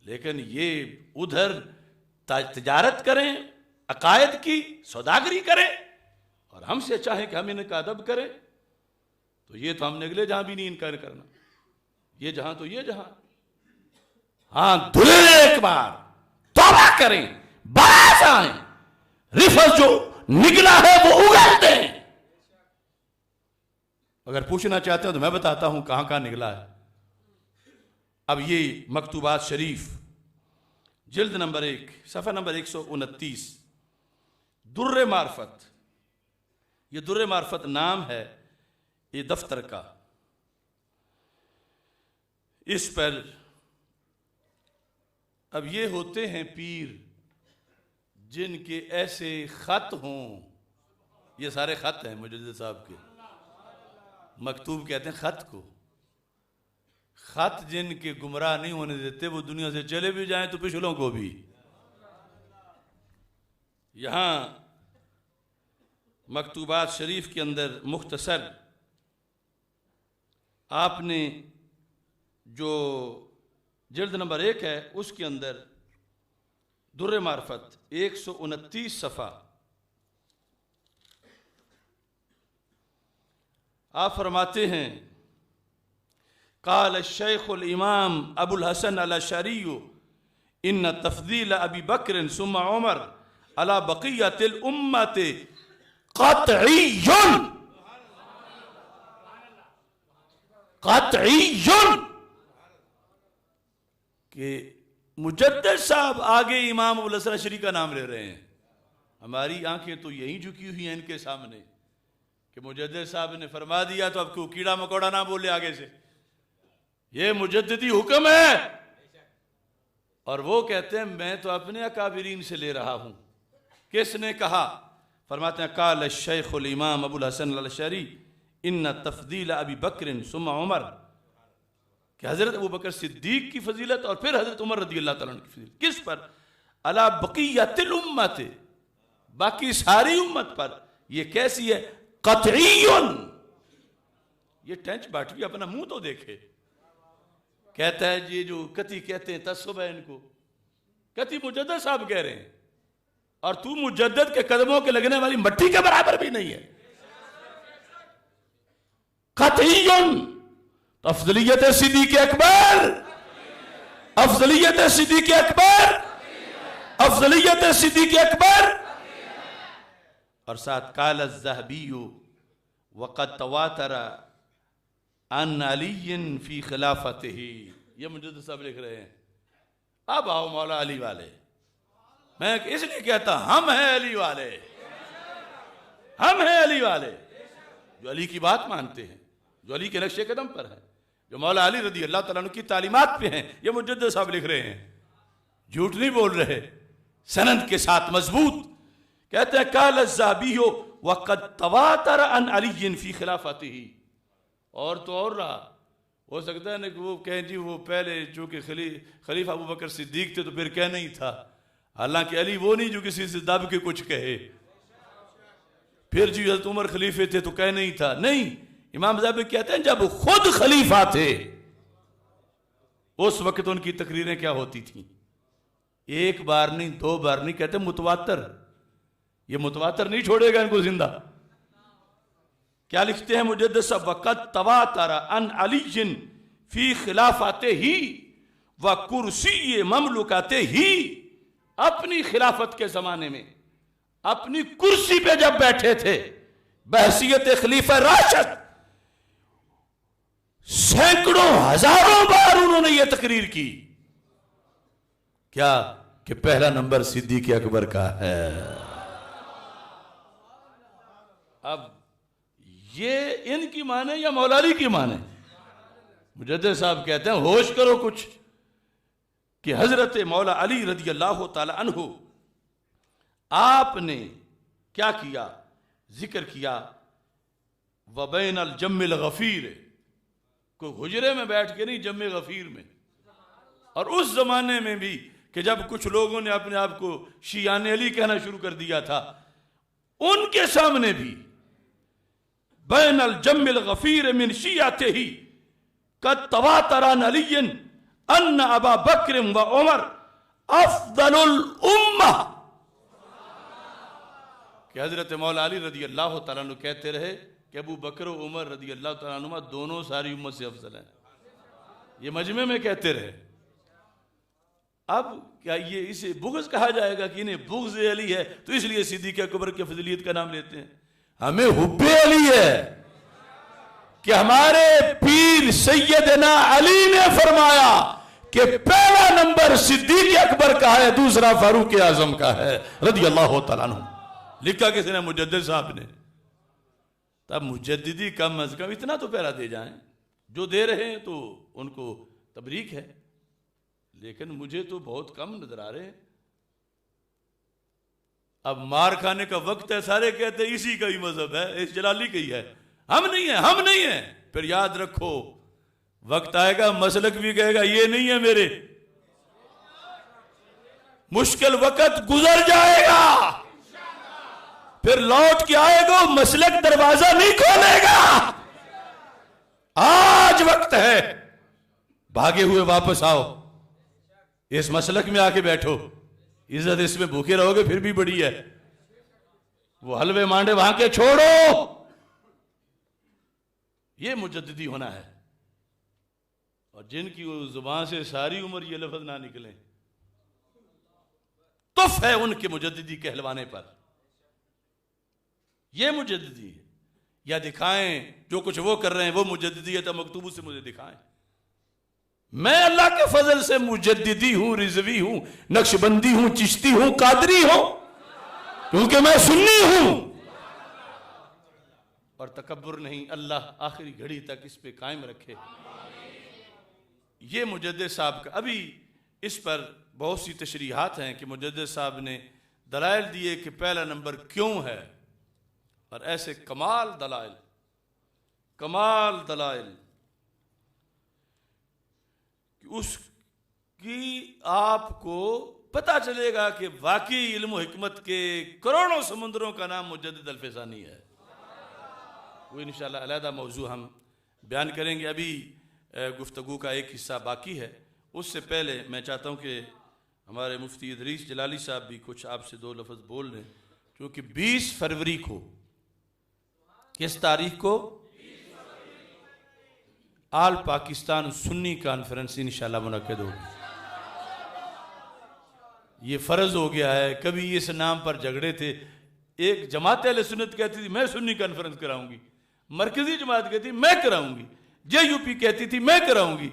لیکن یہ ادھر تجارت کریں، عقائد کی سوداگری کریں، اور ہم سے چاہیں کہ ہم ان کا ادب کریں، تو یہ تو ہم نے اگلے جہاں بھی نہیں انکار کرنا. یہ جہاں تو یہ جہاں. ہاں دھلے ایک بار توبہ کریں، باز آئیں، رفض جو نکلا ہے وہ اگل دیں. اگر پوچھنا چاہتے ہیں تو میں بتاتا ہوں کہاں کہاں نکلا ہے. اب یہ مکتوبات شریف جلد نمبر 1 صفحہ نمبر 129، در معرفت. یہ در معرفت نام ہے یہ دفتر کا. اس پر اب یہ ہوتے ہیں پیر جن کے ایسے خط ہوں. یہ سارے خط ہیں مجدد صاحب کے، مکتوب کہتے ہیں خط کو. خط جن کے گمراہ نہیں ہونے دیتے، وہ دنیا سے چلے بھی جائیں تو پچھلوں کو بھی. یہاں مکتوبات شریف کے اندر مختصر آپ نے جو جلد نمبر 1 ہے اس کے اندر در معرفت 129 صفحہ آپ فرماتے ہیں قال الشیخ الامام ابو الحسن الاشعری ان تفضیل ابی بکر ثم عمر علی بقیت الامت قطعی کہ مجدد صاحب آگے امام ابو الحسن الاشعری کا نام لے رہے ہیں. ہماری آنکھیں تو یہیں جھکی ہوئی ہیں ان کے سامنے کہ مجدد صاحب نے فرما دیا تو اب کو کیڑا مکوڑا نہ بولے آگے سے. یہ مجددی حکم ہے. اور وہ کہتے ہیں میں تو اپنے اکابرین سے لے رہا ہوں. کس نے کہا؟ فرماتے ہیں قال الشیخ الامام ابو الحسن الاشعری ان تفضیل ابی بکر ثم عمر، کہ حضرت ابو بکر صدیق کی فضیلت اور پھر حضرت عمر رضی اللہ تعالیٰ عنہ کی فضیلت. کس پر؟ علی بقیت الامت، باقی ساری امت پر. یہ کیسی ہے؟ قطعی. یہ ٹینچ باٹوی اپنا منہ تو دیکھے. کہتا ہے یہ جو کتی کہتے ہیں تعصب ہے ان کو، کتی مجدد صاحب کہہ رہے ہیں، اور تو مجدد کے قدموں کے لگنے والی مٹی کے برابر بھی نہیں ہے. قطعی افضلیت صدیق اکبر، افضلیت صدیق اکبر، افضلیت صدیق اکبر. اور ساتھ قال الذہبی وقد تواتر عن علی فی خلافتہ. یہ مجدد صاحب لکھ رہے ہیں. اب آؤ مولا علی والے. میں اس لیے کہتا ہم ہیں علی والے، ہم ہیں علی والے جو علی کی بات مانتے ہیں، جو علی کے نقش قدم پر ہیں، جو مولا علی رضی اللہ تعالیٰ عنہ کی تعلیمات پہ ہیں. یہ مجدد صاحب لکھ رہے ہیں، جھوٹ نہیں بول رہے، سند کے ساتھ مضبوط. کہتے ہیں قال الذہبی وقد تواتر عن علی فی خلافتہ. اور تو اور رہا، ہو سکتا ہے نا کہ وہ کہیں جی وہ پہلے چونکہ خلیفہ ابو بکر صدیق تھے تو پھر کہہ نہیں تھا. حالانکہ علی وہ نہیں جو کسی سے دب کے کچھ کہے. پھر جی حضرت عمر خلیفے تھے تو کہہ نہیں تھا. نہیں، امام صاحب کہتے ہیں جب خود خلیفہ تھے اس وقت ان کی تقریریں کیا ہوتی تھیں؟ ایک بار نہیں، 2 بار نہیں، کہتے متواتر. یہ متواتر نہیں چھوڑے گا ان کو زندہ. کیا لکھتے ہیں مجدد صاحب؟ وقد تواتر عن علی فی خلافتہ و کرسی مملکتہ. اپنی خلافت کے زمانے میں اپنی کرسی پہ جب بیٹھے تھے بحیثیت خلیفہ راشد، سینکڑوں ہزاروں بار انہوں نے یہ تقریر کی. کیا؟ کہ پہلا نمبر صدیق اکبر کا ہے. اب یہ ان کی مانے یا مولا علی کی مانے؟ مجدد صاحب کہتے ہیں ہوش کرو کچھ کہ حضرت مولا علی رضی اللہ تعالی عنہ آپ نے کیا کیا؟ ذکر کیا وبین الجم الغفیر، کوئی حجرے میں بیٹھ کے نہیں، جم غفیر میں. اور اس زمانے میں بھی کہ جب کچھ لوگوں نے اپنے آپ کو شیعان علی کہنا شروع کر دیا تھا، ان کے سامنے بھی بین الجم الغفیر من شیعتہ قد تواتر عن علی ان ابا بکر و عمر افضل الامہ، کہ حضرت مولا علی رضی اللہ تعالیٰ عنہ کہتے رہے کہ ابو بکر و عمر رضی اللہ تعالیٰ عنہ دونوں ساری امت سے افضل ہیں. یہ مجمع میں کہتے رہے. اب کیا یہ اسے بغض کہا جائے گا کہ انہیں بغض علی ہے تو اس لیے صدیق اکبر کے فضیلت کا نام لیتے ہیں؟ ہمیں حب علی ہے کہ ہمارے پیر سیدنا علی نے فرمایا کہ پہلا نمبر صدیق اکبر کا ہے، دوسرا فاروق اعظم کا ہے رضی اللہ تعالیٰ عنہ. لکھا کس نے؟ مجدد صاحب نے. تب مجددی کم از کم اتنا تو پیرا دے جائیں، جو دے رہے ہیں تو ان کو تبریک ہے، لیکن مجھے تو بہت کم نظر آ رہے ہیں. اب مار کھانے کا وقت ہے، سارے کہتے ہیں اسی کا ہی مذہب ہے، اس جلالی کا ہی ہے. ہم نہیں ہیں، ہم نہیں ہیں. پھر یاد رکھو وقت آئے گا مسلک بھی کہے گا یہ نہیں ہے میرے. مشکل وقت گزر جائے گا، پھر لوٹ کے آئے گا، مسلک دروازہ نہیں کھولے گا. آج وقت ہے، بھاگے ہوئے واپس آؤ، اس مسلک میں آ کے بیٹھو. عزت اس میں بھوکے رہو گے پھر بھی بڑی ہے. وہ حلوے مانڈے وہاں کے چھوڑو. یہ مجددی ہونا ہے. اور جن کی زبان سے ساری عمر یہ لفظ نہ نکلیں، تف ہے ان کے مجددی کہلوانے پر. یہ مجددی ہے. یا دکھائیں جو کچھ وہ کر رہے ہیں وہ مجددیت مکتوب سے مجھے دکھائیں. میں اللہ کے فضل سے مجددی ہوں، رضوی ہوں، نقش بندی ہوں، چشتی ہوں، قادری ہوں، کیونکہ میں سنی ہوں. اور تکبر نہیں. اللہ آخری گھڑی تک اس پہ قائم رکھے. یہ مجدد صاحب کا ابھی اس پر بہت سی تشریحات ہیں کہ مجدد صاحب نے دلائل دیے کہ پہلا نمبر کیوں ہے، اور ایسے کمال دلائل کہ اس کی آپ کو پتہ چلے گا کہ واقعی علم و حکمت کے کروڑوں سمندروں کا نام مجدد الفیضانی ہے. وہ انشاءاللہ علیحدہ موضوع ہم بیان کریں گے. ابھی گفتگو کا ایک حصہ باقی ہے. اس سے پہلے میں چاہتا ہوں کہ ہمارے مفتی ادریس جلالی صاحب بھی کچھ آپ سے دو لفظ بول لیں، کیونکہ 20 فروری کو، کس تاریخ کو؟ آل پاکستان سنی کانفرنس انشاءاللہ منعقد ہوگی. یہ فرض ہو گیا ہے. کبھی اس نام پر جھگڑے تھے. ایک جماعت اہل سنت کہتی تھی میں سنی کانفرنس کراؤں گی، مرکزی جماعت کہتی میں کراؤں گی، JUP کہتی تھی میں کراؤں گی.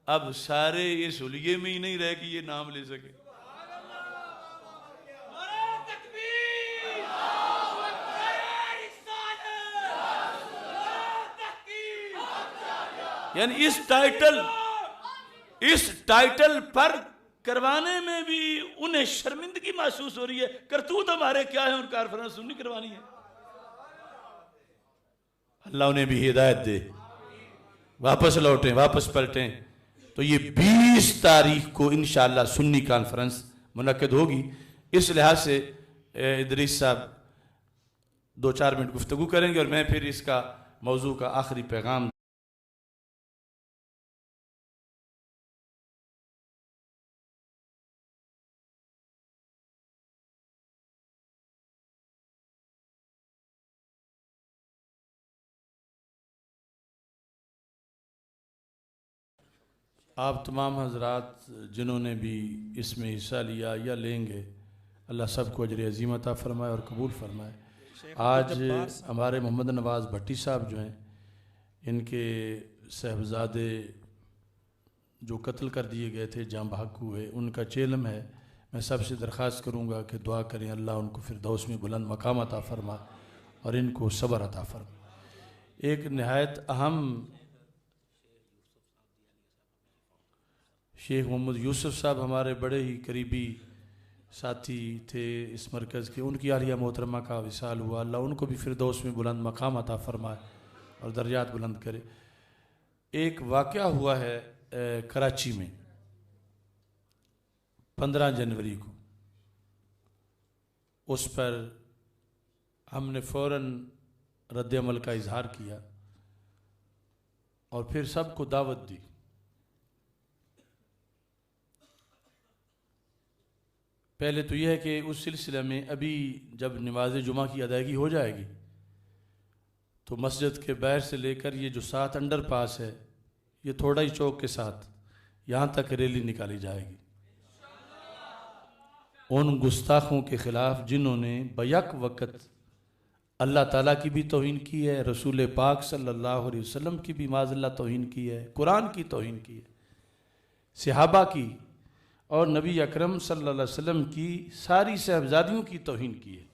اب سارے اس حلیے میں ہی نہیں رہے کہ یہ نام لے سکے. یعنی اس ٹائٹل پر کروانے میں بھی انہیں شرمندگی محسوس ہو رہی ہے. کرتوت ہمارے کیا ہے، ان کانفرنس سنی کروانی ہے. اللہ انہیں بھی ہدایت دے، واپس لوٹیں، واپس پلٹیں. تو یہ 20 تاریخ کو انشاءاللہ سنی کانفرنس منعقد ہوگی. اس لحاظ سے ادریس صاحب 2-4 منٹ گفتگو کریں گے اور میں پھر اس کا موضوع کا آخری پیغام. آپ تمام حضرات جنہوں نے بھی اس میں حصہ لیا یا لیں گے، اللہ سب کو اجر عظیم عطا فرمائے اور قبول فرمائے. آج ہمارے محمد نواز بھٹی صاحب جو ہیں، ان کے صاحبزادے جو قتل کر دیے گئے تھے، جاں بحق ہوئے، ان کا چیلم ہے. میں سب سے درخواست کروں گا کہ دعا کریں اللہ ان کو فردوس میں بلند مقام عطا فرمائے اور ان کو صبر عطا فرمائے. ایک نہایت اہم شیخ محمد یوسف صاحب ہمارے بڑے ہی قریبی ساتھی تھے اس مرکز کے، ان کی عالیہ محترمہ کا وصال ہوا، اللہ ان کو بھی فردوس میں بلند مقام عطا فرمائے اور درجات بلند کرے۔ ایک واقعہ ہوا ہے کراچی میں 15 جنوری کو، اس پر ہم نے فوراً رد عمل کا اظہار کیا اور پھر سب کو دعوت دی۔ پہلے تو یہ ہے کہ اس سلسلہ میں ابھی جب نماز جمعہ کی ادائیگی ہو جائے گی تو مسجد کے باہر سے لے کر یہ جو 7 انڈر پاس ہے، یہ تھوڑا ہی چوک کے ساتھ یہاں تک ریلی نکالی جائے گی، ان گستاخوں کے خلاف جنہوں نے بیک وقت اللہ تعالیٰ کی بھی توہین کی ہے، رسول پاک صلی اللہ علیہ وسلم کی بھی معاذ اللہ توہین کی ہے، قرآن کی توہین کی ہے، صحابہ کی اور نبی اکرم صلی اللہ علیہ وسلم کی ساری صاحبزادیوں کی توہین کی ہے۔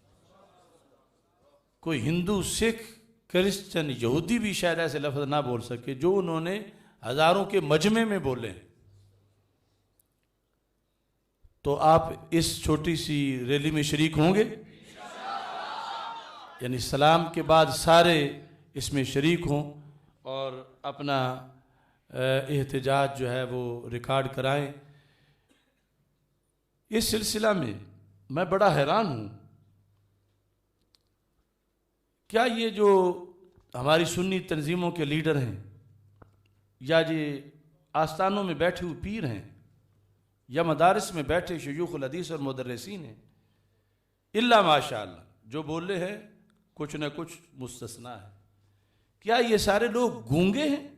کوئی ہندو، سکھ، کرسچن، یہودی بھی شاید ایسے لفظ نہ بول سکے جو انہوں نے ہزاروں کے مجمع میں بولے ہیں۔ تو آپ اس چھوٹی سی ریلی میں شریک ہوں گے؟ یعنی سلام کے بعد سارے اس میں شریک ہوں اور اپنا احتجاج جو ہے وہ ریکارڈ کرائیں۔ اس سلسلہ میں میں بڑا حیران ہوں، کیا یہ جو ہماری سنی تنظیموں کے لیڈر ہیں یا یہ آستانوں میں بیٹھے ہوئے پیر ہیں یا مدارس میں بیٹھے شیوخ الحدیث اور مدرسین ہیں، الا ماشاءاللہ جو بولے ہیں کچھ نہ کچھ مستثنا ہے، کیا یہ سارے لوگ گونگے ہیں؟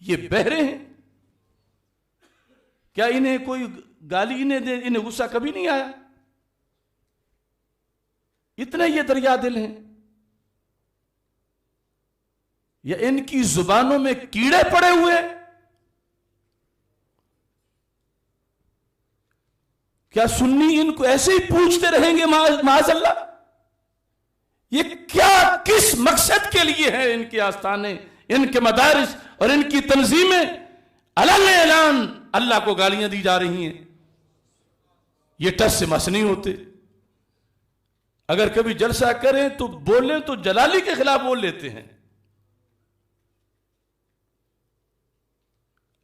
یہ بہرے ہیں؟ کیا انہیں کوئی گالی انہیں غصہ کبھی نہیں آیا؟ اتنے یہ دریا دل ہیں؟ یا ان کی زبانوں میں کیڑے پڑے ہوئے؟ کیا سنی ان کو ایسے ہی پوچھتے رہیں گے معاذ اللہ؟ یہ کیا کس مقصد کے لیے ہے ان کے آستانے، ان کے مدارس اور ان کی تنظیمیں علن اعلان اللہ کو گالیاں دی جا رہی ہیں؟ یہ ٹس سے مس نہیں ہوتے، اگر کبھی جلسہ کریں تو بولیں تو جلالی کے خلاف بول لیتے ہیں۔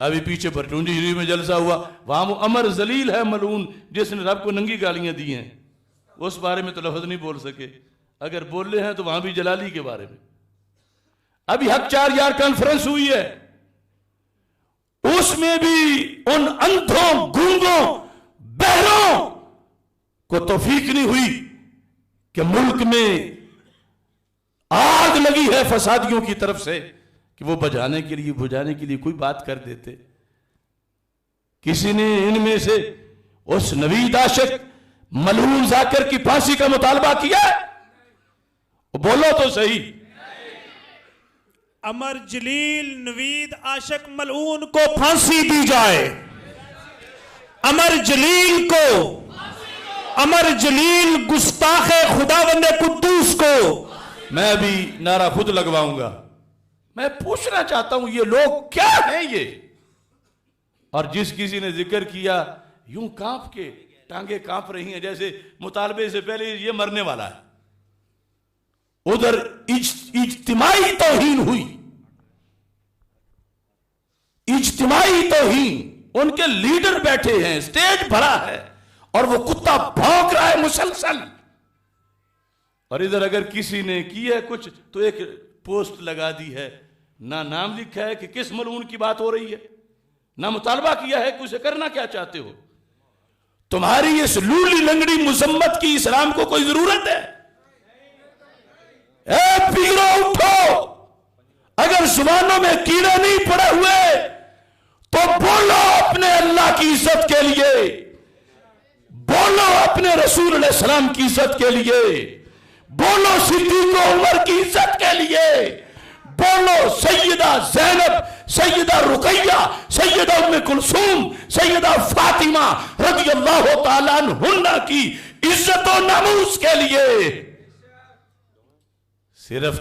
ابھی پیچھے بھٹونڈی شریف میں جلسہ ہوا، وہاں وہ امر ذلیل ہے ملعون جس نے رب کو ننگی گالیاں دی ہیں، اس بارے میں تو لفظ نہیں بول سکے، اگر بول رہے ہیں تو وہاں بھی جلالی کے بارے میں۔ ابھی حق 4 یار کانفرنس ہوئی ہے، اس میں بھی ان اندھوں، گونگوں، بہروں کو توفیق نہیں ہوئی کہ ملک میں آگ لگی ہے فسادیوں کی طرف سے کہ وہ بجھانے کے لیے کوئی بات کر دیتے۔ کسی نے ان میں سے اس نوید عاشق ملعون ذاکر کی پھانسی کا مطالبہ کیا ہے؟ بولو تو صحیح۔ امر جلیل نوید عاشق ملعون کو پھانسی دی جائے، امر جلیل کو، امر جلیل گستاخ خداوند قدوس کو میں ابھی نعرہ خود لگواؤں گا۔ میں پوچھنا چاہتا ہوں یہ لوگ کیا ہیں یہ؟ اور جس کسی نے ذکر کیا یوں کانپ کے ٹانگیں کانپ رہی ہیں جیسے مطالبے سے پہلے یہ مرنے والا ہے۔ ادھر اجتماعی توہین ہوئی، اجتماعی توہین، ان کے لیڈر بیٹھے ہیں، سٹیج بھرا ہے اور وہ کتا بھونک رہا ہے مسلسل، اور ادھر اگر کسی نے کی ہے کچھ تو ایک پوسٹ لگا دی ہے، نہ نام لکھا ہے کہ کس ملعون کی بات ہو رہی ہے، نہ مطالبہ کیا ہے کہ اسے کرنا کیا چاہتے ہو۔ تمہاری اس لولی لنگڑی مذمت کی اسلام کو کوئی ضرورت ہے؟ اے پیرو اٹھو، اگر زبانوں میں کیڑے نہیں پڑے ہوئے تو بولو اپنے اللہ کی عزت کے لیے، بولو اپنے رسول علیہ السلام کی عزت کے لیے، بولو صدیق و عمر کی عزت کے لیے، بولو سیدہ زینب، سیدہ رقیہ، سیدہ ام کلثوم، سیدہ فاطمہ رضی اللہ تعالیٰ عنہن کی عزت و ناموس کے لیے۔ صرف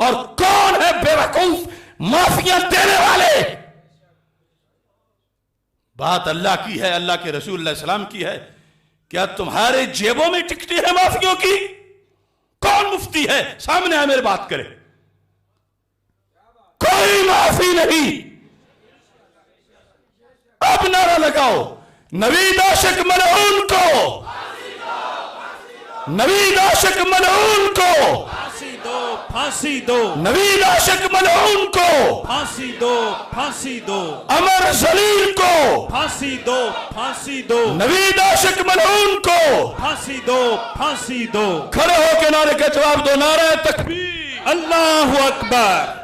اور کون ہے بیوقوف معافیاں دینے والے؟ بات اللہ کی ہے، اللہ کے رسول علیہ السلام کی ہے. کیا تمہارے جیبوں میں ٹکٹی ہے معافیوں کی؟ کون مفتی ہے سامنے آئے میرے بات کرے؟ کوئی معافی نہیں. اب نعرہ لگاؤ، نوید عاشق ملعون کو، نوید عاشق ملعون کو، پھانسی دو، پھانسی دو، نوید عاشق ملعون کو، پھانسی دو، پھانسی دو، عمر ذلیل کو، پھانسی دو، پھانسی دو، نوید عاشق ملعون کو. پھانسی دو، پھانسی دو. کھڑے ہو کے نعرے کا جواب دو. نعرہ تکبیر، اللہ اکبر،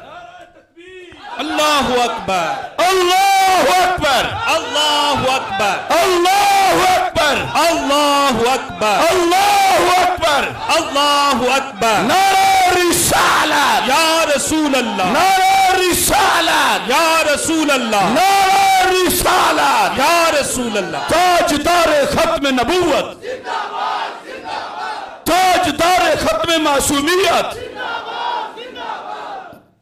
اللہ اکبر، اللہ اکبر، اللہ اکبر، اللہ اکبر، اللہ اکبر، اللہ اکبر. اللہ اکبر. نعرہ رسالت، یا رسول اللہ، نعرہ رسالت، یا رسول اللہ، نعرہ رسالت. یا رسول اللہ. تاجدار ختم نبوت، تاجدار ختم معصومیت،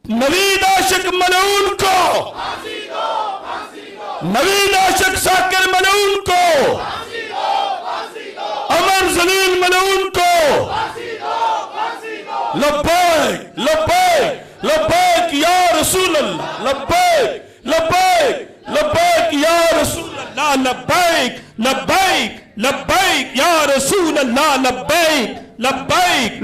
نوید عاشق ملعون کو، نوید عاشق ساکر ملعون کو، عمر ذلیل ملعون کو. لبیک لبیک لبیک یا رسول اللہ، لبیک لبیک لبیک یا رسول اللہ، لبیک لبیک لبیک یا رسول اللہ، لبیک لبیک.